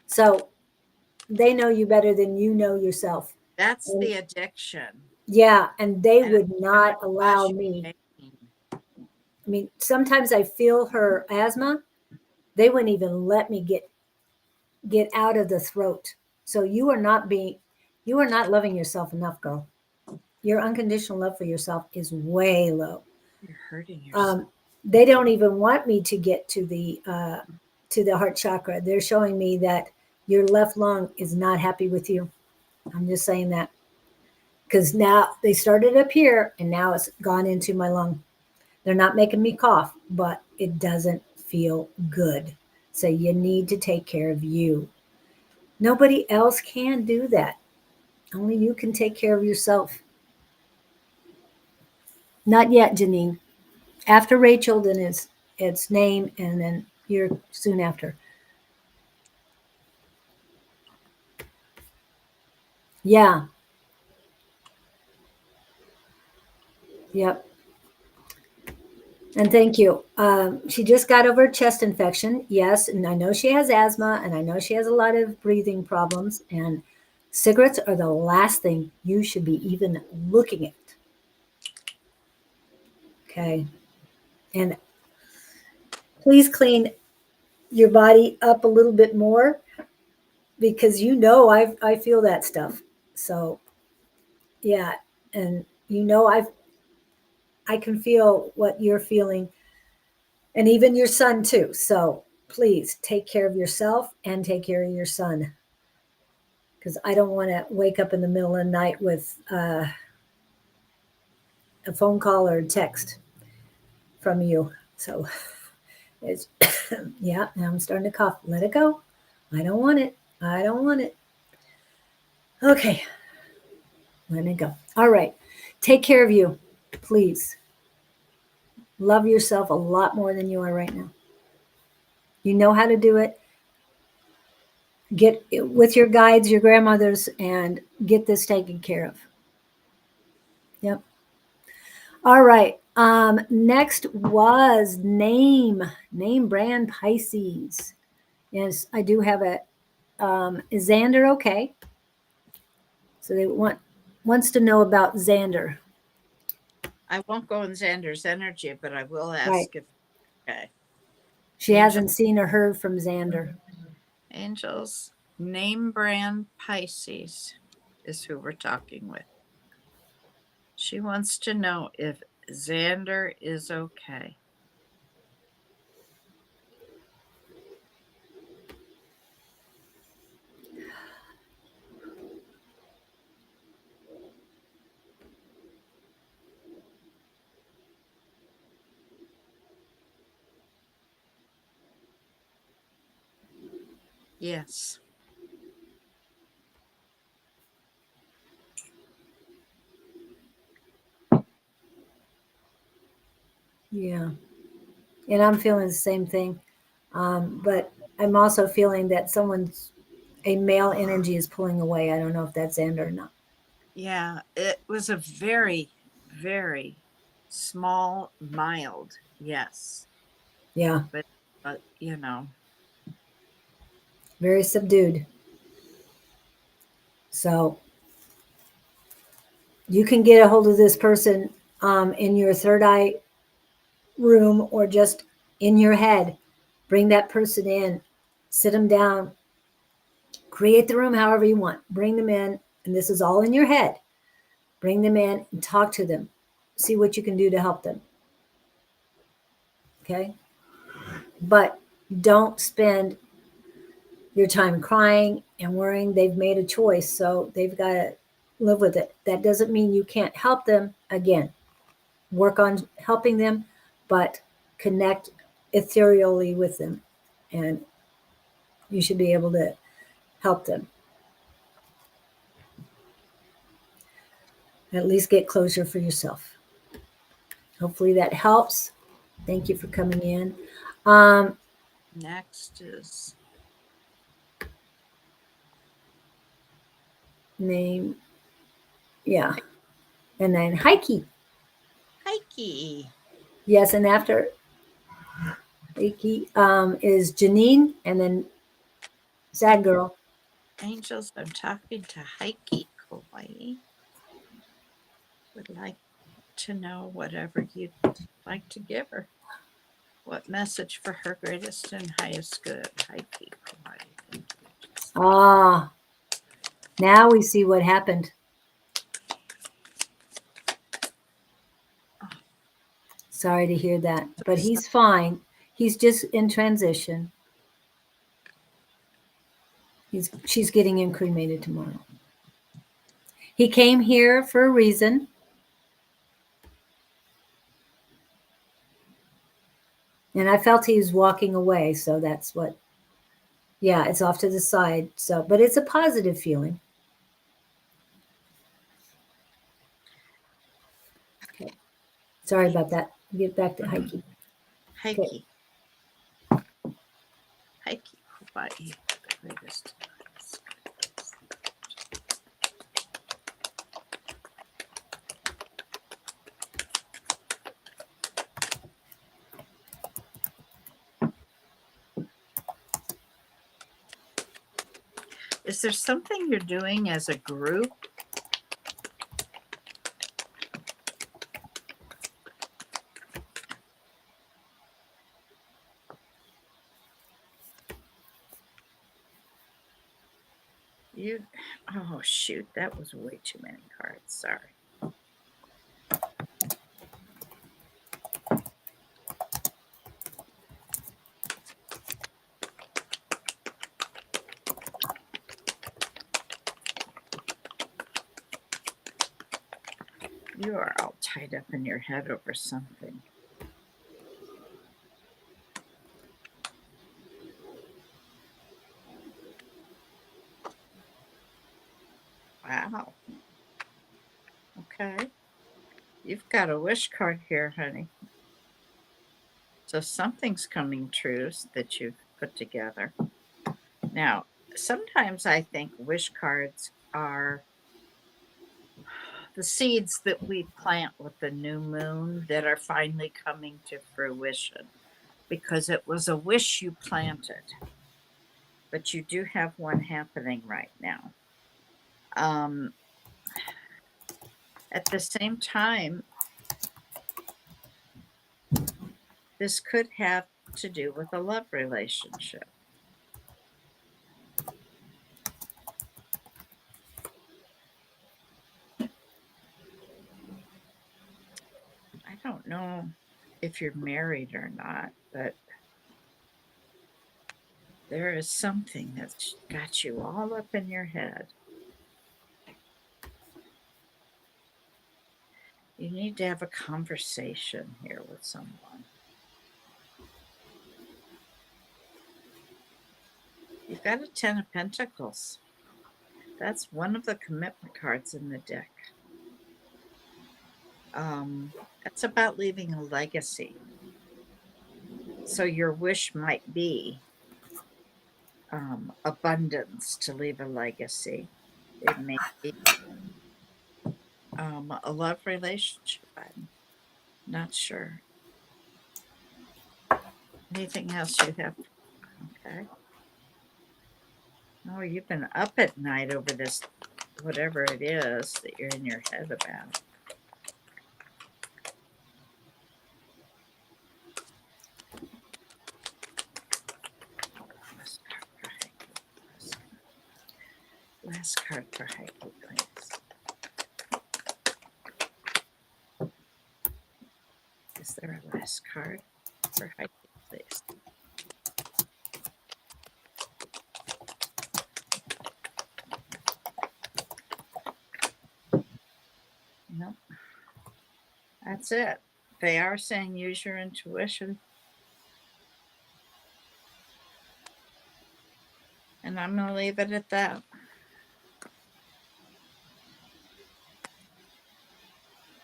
So they know you better than you know yourself. That's the addiction. Yeah. And they would not allow me. I mean, sometimes I feel her asthma. They wouldn't even let me get out of the throat. So you are not loving yourself enough, girl. Your unconditional love for yourself is way low. You're hurting yourself. They don't even want me to get to the heart chakra. They're showing me that your left lung is not happy with you. I'm just saying that because now they started up here and now it's gone into my lung. They're not making me cough, but it doesn't feel good. So you need to take care of you. Nobody else can do that. Only you can take care of yourself. Not yet, Janine. After Rachel, then it's name, and then year soon after. Yeah. Yep. And thank you. She just got over a chest infection. Yes. And I know she has asthma and I know she has a lot of breathing problems. And cigarettes are the last thing you should be even looking at. Okay. And please clean your body up a little bit more because I feel that stuff. So yeah. And I can feel what you're feeling and even your son too. So please take care of yourself and take care of your son because I don't want to wake up in the middle of the night with a phone call or a text from you. So it's, yeah, now I'm starting to cough. Let it go. I don't want it. I don't want it. Okay, let it go. All right. Take care of you, please. Love yourself a lot more than you are right now. You know how to do it. Get with your guides, your grandmothers, and get this taken care of. Yep. All right. Next was name brand Pisces. Yes, I do have a is Xander okay? So they wants to know about Xander. I won't go in Xander's energy, but I will Right. ask if okay. She Angel, hasn't seen or heard from Xander. Angels, name brand Pisces is who we're talking with. She wants to know if Xander is okay. Yes. Yeah. And I'm feeling the same thing. But I'm also feeling that a male energy is pulling away. I don't know if that's Xander or not. Yeah. It was a very, very small, mild yes. Yeah. But you know, Very subdued. So you can get a hold of this person in your third eye room or just in your head. Bring that person in, sit them down, create the room however you want. Bring them in, and this is all in your head. Bring them in and talk to them. See what you can do to help them. Okay? But don't spend your time crying and worrying. They've made a choice, so they've got to live with it. That doesn't mean you can't help them. Again, work on helping them, but connect ethereally with them, and you should be able to help them. At least get closure for yourself. Hopefully that helps. Thank you for coming in. next is Name, yeah, and then Heike. Heike. Yes, and after Heike is Janine, and then Sad Girl. Angels, I'm talking to Heike Kauai. Would like to know whatever you'd like to give her. What message for her greatest and highest good? Heike Kauai. Thank you. Ah, now we see what happened. Sorry to hear that, but he's fine. He's just in transition. She's getting him cremated tomorrow. He came here for a reason. And I felt he was walking away, so that's what. Yeah, it's off to the side. So, but it's a positive feeling. Okay. Sorry about that. Get back to Heike. Okay. Heike. Heike Hawaii, the greatest. Is there something you're doing as a group? Oh shoot, that was way too many cards. Sorry. You are all tied up in your head over something. Wow. Okay. You've got a wish card here, honey. So something's coming true that you've put together. Now, sometimes I think wish cards are the seeds that we plant with the new moon that are finally coming to fruition because it was a wish you planted. But you do have one happening right now. At the same time, this could have to do with a love relationship. I don't know if you're married or not, but there is something that's got you all up in your head. You need to have a conversation here with someone. You've got a 10 of Pentacles. That's one of the commitment cards in the deck. That's about leaving a legacy. So your wish might be abundance, to leave a legacy. It may be a love relationship. I'm not sure. Anything else you have? Okay. Oh, you've been up at night over this, whatever it is that you're in your head about. Last card for Heike, please. Is there a last card for Heike, please? Nope. That's it. They are saying use your intuition. And I'm going to leave it at that.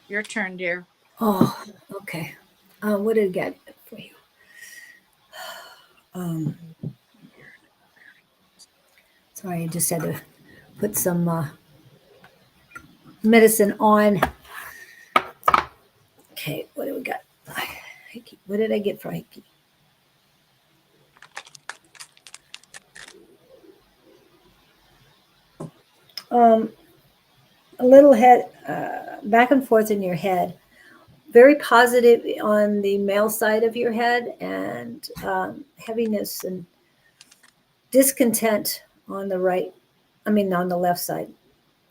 Your turn, dear. Oh, okay. What did I get for you? Sorry, I just had to put some medicine on. Okay, what do we got? Heike. What did I get for Heike? A little head back and forth in your head. Very positive on the male side of your head, and heaviness and discontent on the right. I mean, on the left side.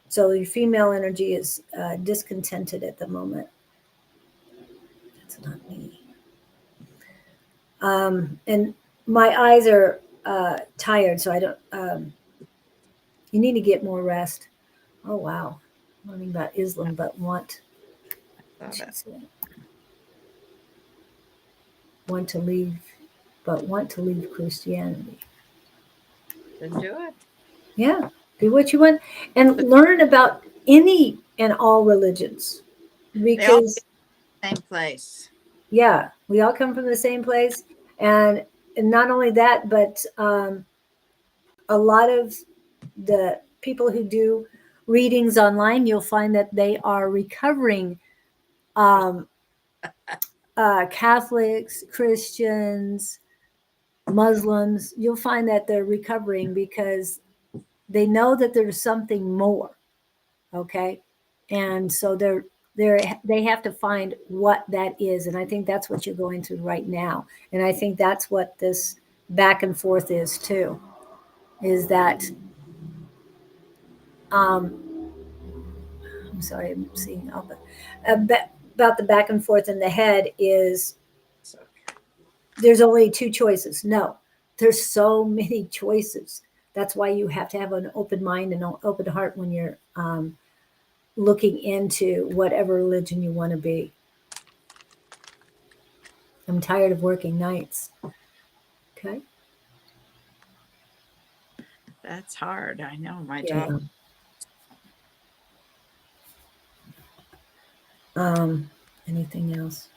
So your female energy is discontented at the moment. That's not me. And my eyes are tired, so I don't. You need to get more rest. Oh wow, learning about Islam, but want to leave, but want to leave Christianity. Then do it. Yeah, do what you want and learn about any and all religions, because same place. Yeah, we all come from the same place, and and not only that, but a lot of the people who do readings online, you'll find that they are recovering um, Catholics, Christians, Muslims. You'll find that they're recovering because they know that there's something more. Okay, and so they have to find what that is, and I think that's what you're going through right now, and I think that's what this back and forth is too. Is that um, I'm sorry, I'm seeing all the about the back and forth in the head is So, there's only two choices. No, there's so many choices. That's why you have to have an open mind and an open heart when you're looking into whatever religion you want to be. I'm tired of working nights. Okay. that's hard. I know my Yeah. daughter. Anything else?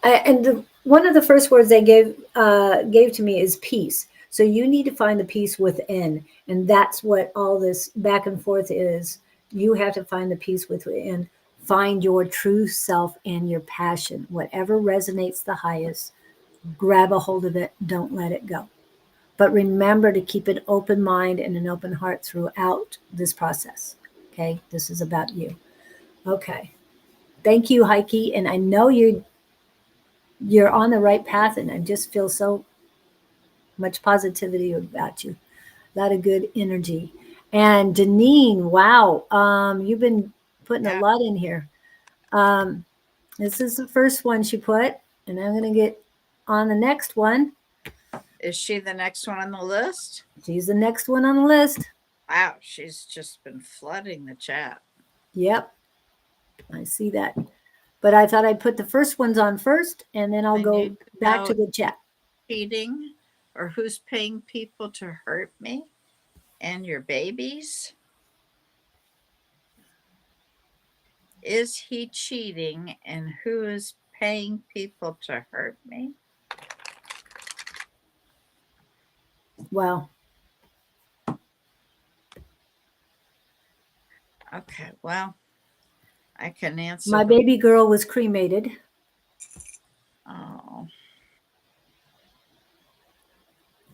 And one of the first words they gave to me is peace. So you need to find the peace within, and that's what all this back and forth is. You have to find the peace within. Find your true self and your passion. Whatever resonates the highest, grab a hold of it. Don't let it go. But remember to keep an open mind and an open heart throughout this process. Okay, this is about you. Okay, thank you, Heike. And I know you're on the right path, and I just feel so much positivity about you. A lot of good energy. And Janine, wow, you've been putting a Yeah. lot in here. Um, this is the first one she put, and I'm going to get on the next one. Is she the next one on the list? She's the next one on the list. Wow, she's just been flooding the chat. Yep, I see that. But I thought I'd put the first ones on first, and then I'll I go need to back know to the chat. cheating or who's paying people to hurt me and your babies. Is he cheating and who is paying people to hurt me? Wow. Okay, well, I can answer My the. baby girl was cremated. Oh,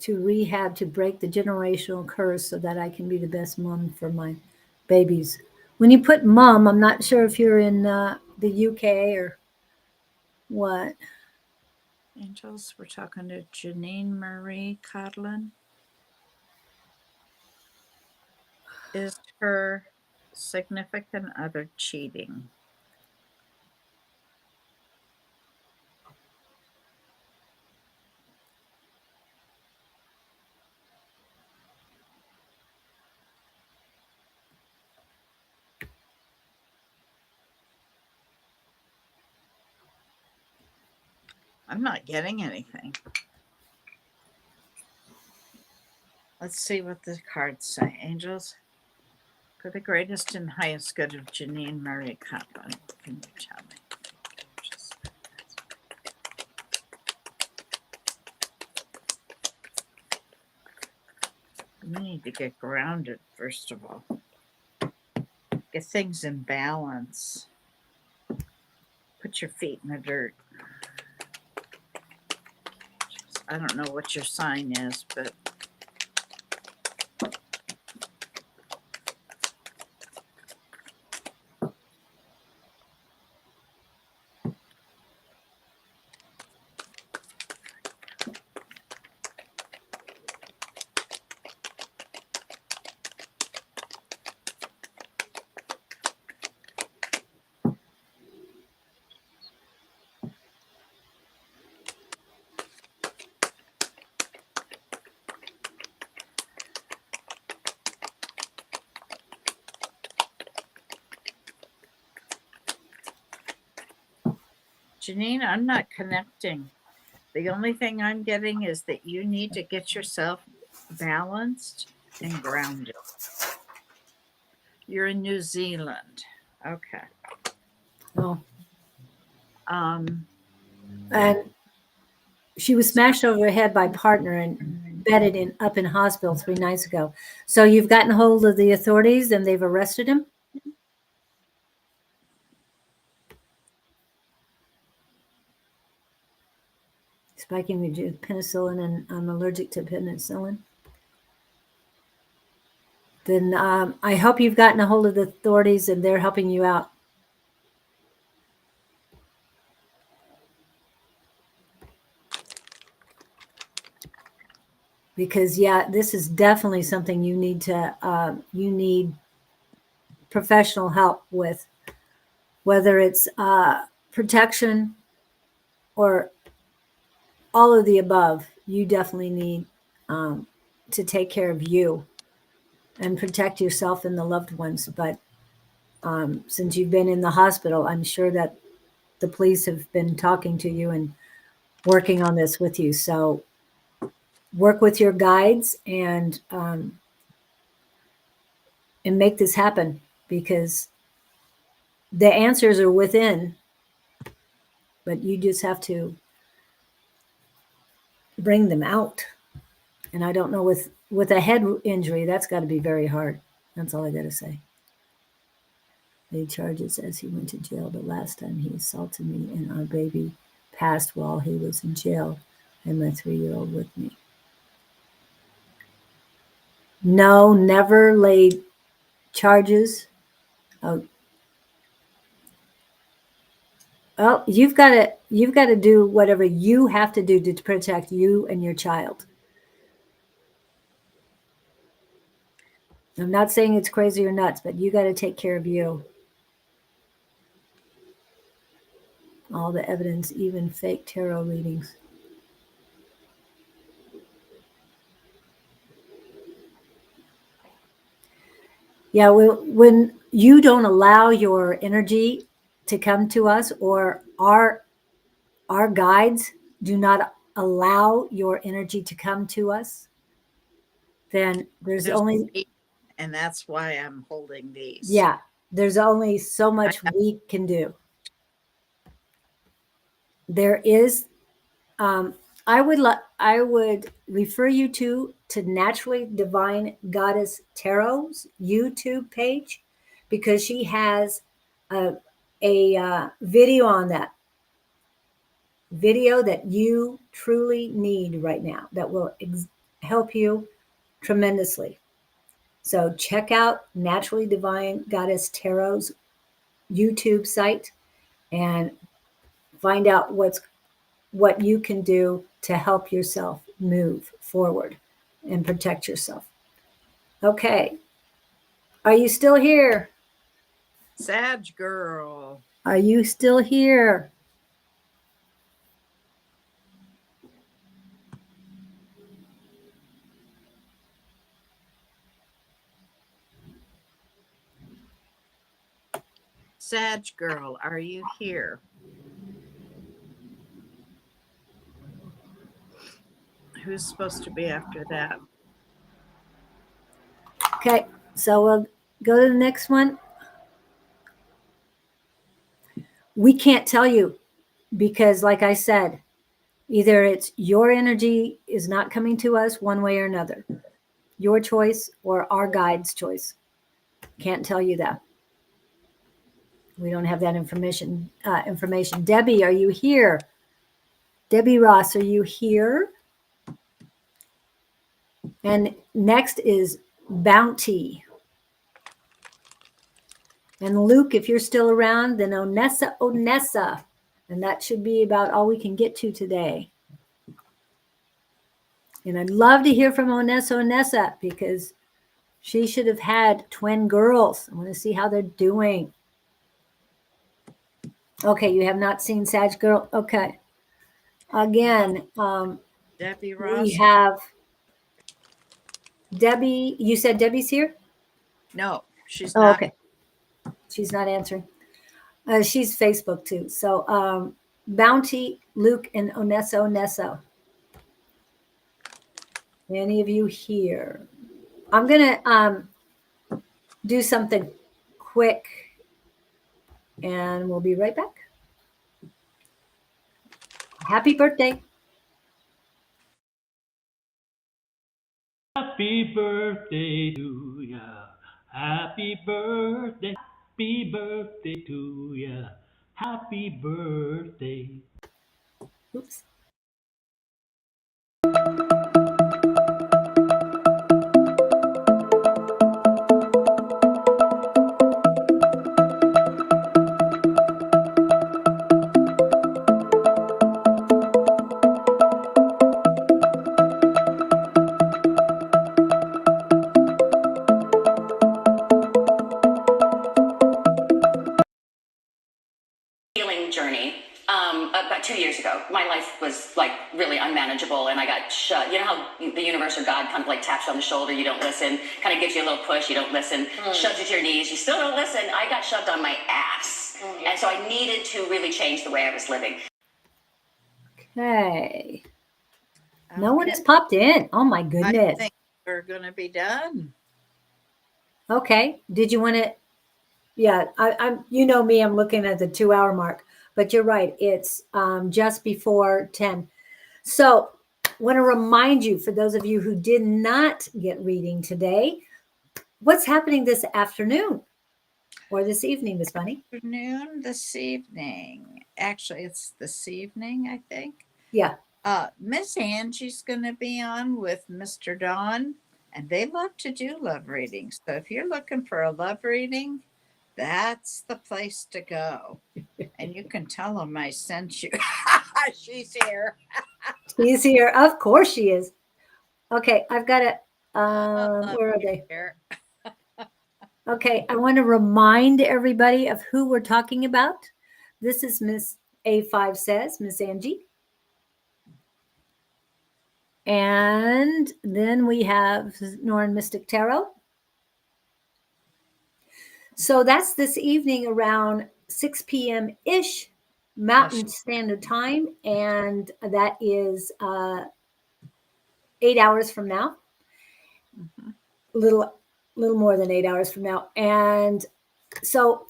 To rehab to break the generational curse so that I can be the best mom for my babies. When you put mom, I'm not sure if you're in the UK or what. angels, we're talking to Janine Marie Codlin. Is her significant other cheating? I'm not getting anything. Let's see what the cards say. Angels, for the greatest and highest good of Janine Marie Codlin, can you tell me? You need to get grounded, first of all. Get things in balance. Put your feet in the dirt. I don't know what your sign is, but Janine, I'm not connecting. The only thing I'm getting is that you need to get yourself balanced and grounded. You're in New Zealand. Okay. Oh, Um, and She was smashed over her head by partner and bedded up in hospital 3 nights ago. So you've gotten hold of the authorities and they've arrested him? Spiking me with penicillin, and I'm allergic to penicillin. Then I hope you've gotten a hold of the authorities and they're helping you out. Because yeah, this is definitely something you need professional help with, whether it's protection or all of the above. You definitely need to take care of you and protect yourself and the loved ones. But since you've been in the hospital, I'm sure that the police have been talking to you and working on this with you. So work with your guides and make this happen, because the answers are within, but you just have to bring them out. And I don't know, with a head injury, that's got to be very hard. That's all I got to say. They charges as he went to jail the last time he assaulted me, and our baby passed while he was in jail, and my 3-year-old with me. No, never laid charges. Oh, you've got to do whatever you have to do to protect you and your child. I'm not saying it's crazy or nuts, but you got to take care of you. All the evidence, even fake tarot readings. Yeah, when you don't allow your energy to come to us, or our guides do not allow your energy to come to us, then there's only, and that's why I'm holding these. yeah, there's only so much we can do. There is, I would refer you to Naturally Divine Goddess Tarot's YouTube page, because she has a video on that. Video that you truly need right now, that will help you tremendously. So check out Naturally Divine Goddess Tarot's YouTube site and find out what you can do to help yourself move forward and protect yourself. Okay. Are you still here? Sag girl. Are you still here? Sag girl, are you here? Who's supposed to be after that? Okay, so we'll go to the next one. We can't tell you, because like I said, either it's your energy is not coming to us one way or another, your choice or our guide's choice. Can't tell you that. We don't have that information. Debbie, are you here? Debbie Ross, are you here? And next is Bounty. And Luke, if you're still around, then Onessa. And that should be about all we can get to today. And I'd love to hear from Onessa, because she should have had twin girls. I want to see how they're doing. Okay, you have not seen Sag Girl. Okay. Again, Debbie Ross. we have Debbie. You said Debbie's here? No, she's Oh, not. okay. She's not answering. She's Facebook too. So Bounty, Luke, and Onessa. Any of you here? I'm gonna do something quick, and we'll be right back. Happy birthday. Happy birthday to ya. Happy birthday. Happy birthday to ya. Happy birthday. Oops. Healing journey. About 2 years ago, my life was like really unmanageable, and I got shut. You know how the universe or God kind of like taps you on the shoulder, you don't listen, kind of gives you a little push, you don't listen, shoves you to your knees, you still don't listen. I got shoved on my ass, and so I needed to really change the way I was living. Okay. No one Okay, has popped in. Oh my I goodness. think we're going to be done. Okay. Did you want to? Yeah, I'm. You know me. I'm looking at the 2 hour mark. But you're right. It's just before 10. So, want to remind you, for those of you who did not get reading today, what's happening this afternoon or this evening, Miss Bunny? Afternoon, this evening. Actually, it's this evening, I think. Yeah. Miss Angie's going to be on with Mr. Don, and they love to do love readings. So if you're looking for a love reading, that's the place to go. And you can tell them I sent you. She's here. She's here. Of course she is. Okay, I've got it. Love Where are you they? here. Okay, I want to remind everybody of who we're talking about. This is Miss A5 says, Miss Angie. And then we have Norn Mystic Tarot. So that's this evening around 6 p.m. ish Mountain Standard Time. And that is 8 hours from now. Mhm. Little more than 8 hours from now. And so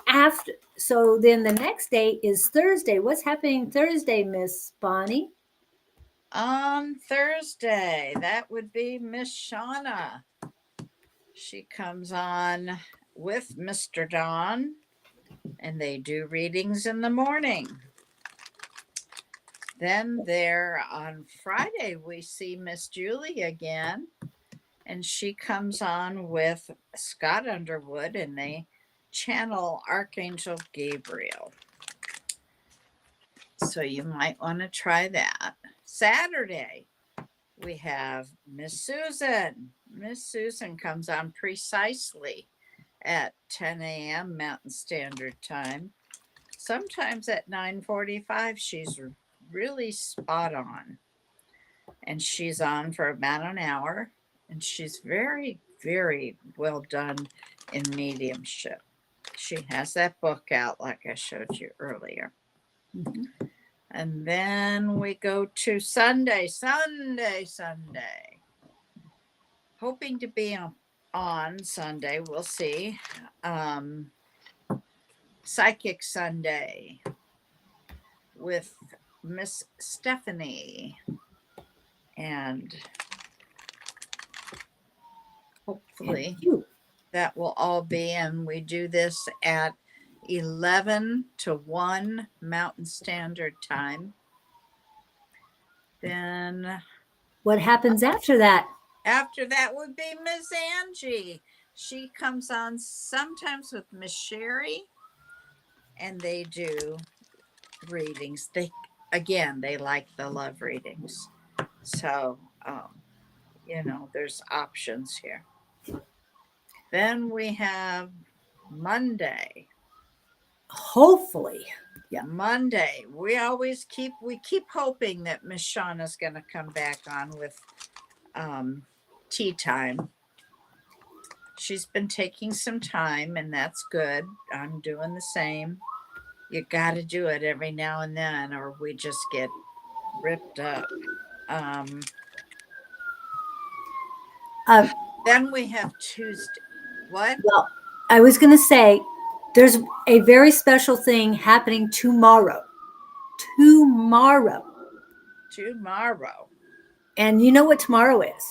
then the next day is Thursday. What's happening Thursday, Miss Bonnie? On Thursday, that would be Miss Shauna. She comes on with Mr. Don, and they do readings in the morning. Then there on Friday, we see Miss Julie again, and she comes on with Scott Underwood, and they channel Archangel Gabriel. So you might want to try that. Saturday, we have Miss Susan. Miss Susan comes on precisely at 10 a.m. Mountain Standard Time. Sometimes at 9:45, she's really spot on. And she's on for about an hour. And she's very, very well done in mediumship. She has that book out, like I showed you earlier. Mhm. And then we go to Sunday. Hoping to be on Sunday. We'll see. Psychic Sunday with Miss Stephanie. And hopefully that will all be, and we do this at 11 to 1 Mountain Standard Time. Then What happens after that? after that would be Miss Angie. She comes on sometimes with Miss Sherry, and they do readings. They like the love readings. So there's options here. Then we have Monday. Hopefully. Yeah. Monday. We keep hoping that Miss Shauna's gonna come back on with tea time. She's been taking some time, and that's good. I'm doing the same. You got to do it every now and then, or we just get ripped up. Then we have Tuesday. What? Well, I was going to say there's a very special thing happening tomorrow. Tomorrow. And you know what tomorrow is?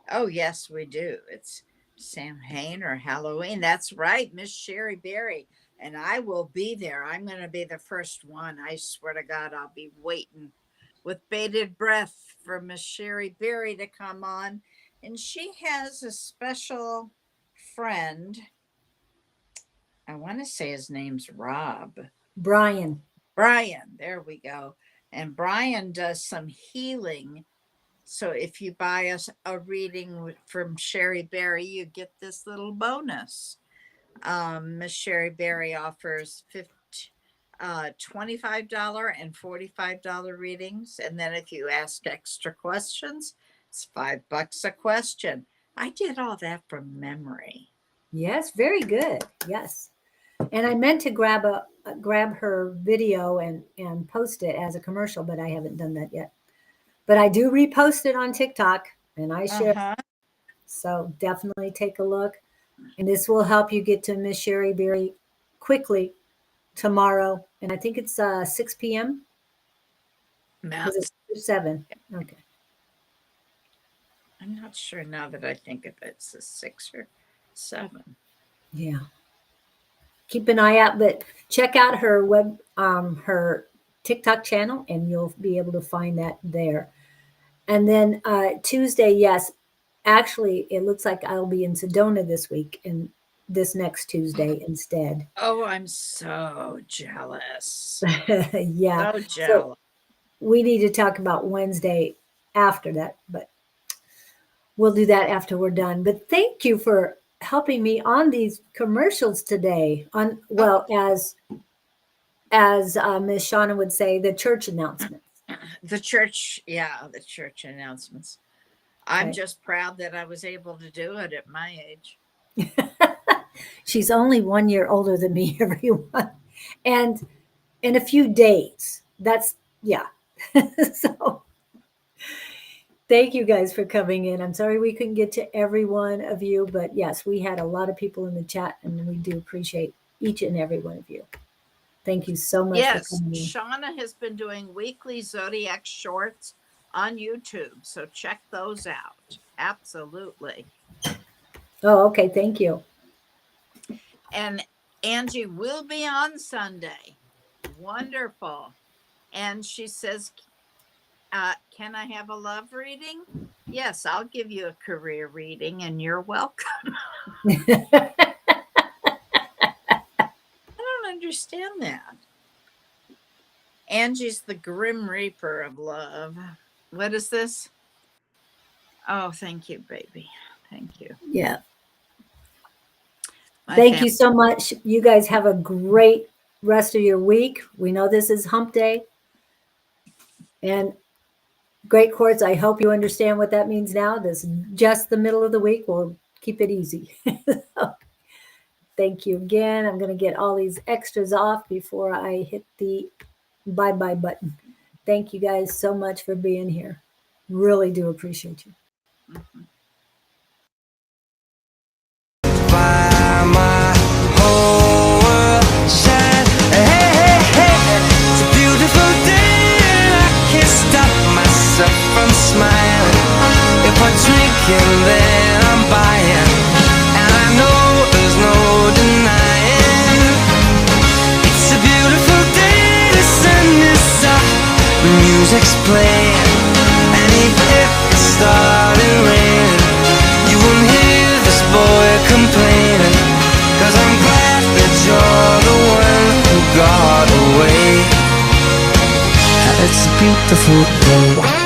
Oh, yes, we do. It's Samhain or Halloween. That's right, Miss Sherry Berry. And I will be there. I'm going to be the first one. I swear to God, I'll be waiting with bated breath for Miss Sherry Berry to come on. And she has a special friend. I want to say his name's Rob. Brian. Brian, there we go. And Brian does some healing. So if you buy us a reading from Sherry Berry, you get this little bonus. Miss Sherry Berry offers $25 and $45 readings. And then if you ask extra questions, it's $5 a question. I did all that from memory. Yes, very good. Yes. And I meant to grab her video and post it as a commercial, but I haven't done that yet. But I do repost it on TikTok and I share. Uh-huh. So definitely take a look. And this will help you get to Miss Sherry Berry quickly tomorrow. And I think it's 6 p.m. Now, Is it 7? Okay. I'm not sure now that I think if it's a 6 or 7. Yeah. Keep an eye out, but check out her her TikTok channel and you'll be able to find that there. And then Tuesday, yes, actually, it looks like I'll be in Sedona this week and this next Tuesday instead. Oh, I'm so jealous. Yeah. So jealous. So we need to talk about Wednesday after that, but we'll do that after we're done. But thank you for helping me on these commercials today. On as Miss Shauna would say, the church announcements. The church announcements. I'm Okay. just proud that I was able to do it at my age. She's only 1 year older than me, everyone. And in a few days. That's, yeah. So thank you guys for coming in. I'm sorry we couldn't get to every one of you, but yes, we had a lot of people in the chat and we do appreciate each and every one of you. Thank you so much Yes, for coming in. Shauna has been doing weekly Zodiac shorts on YouTube, so check those out. Absolutely. Oh, okay. Thank you. And Angie will be on Sunday. Wonderful. And she says, can I have a love reading? Yes, I'll give you a career reading and you're welcome. I don't understand that. Angie's the Grim Reaper of love. What is this? Oh, thank you, baby. Thank you. Yeah. My Thank fam- you so much. You guys have a great rest of your week. We know this is hump day. And great courts, I hope you understand what that means now. This is just the middle of the week. We'll keep it easy. Thank you again. I'm going to get all these extras off before I hit the bye-bye button. Thank you guys so much for being here. Really do appreciate you. Fire, my whole world shine. Hey, hey, hey, it's a beautiful day and I can't stop myself from smiling. If I drink and then I'm buying, and I know there's no denying. It's a beautiful day, the sun is up, the music's playing, and even if it started raining, you won't hear this boy complaining, 'cause I'm glad that you're the one who got away. It's a beautiful day.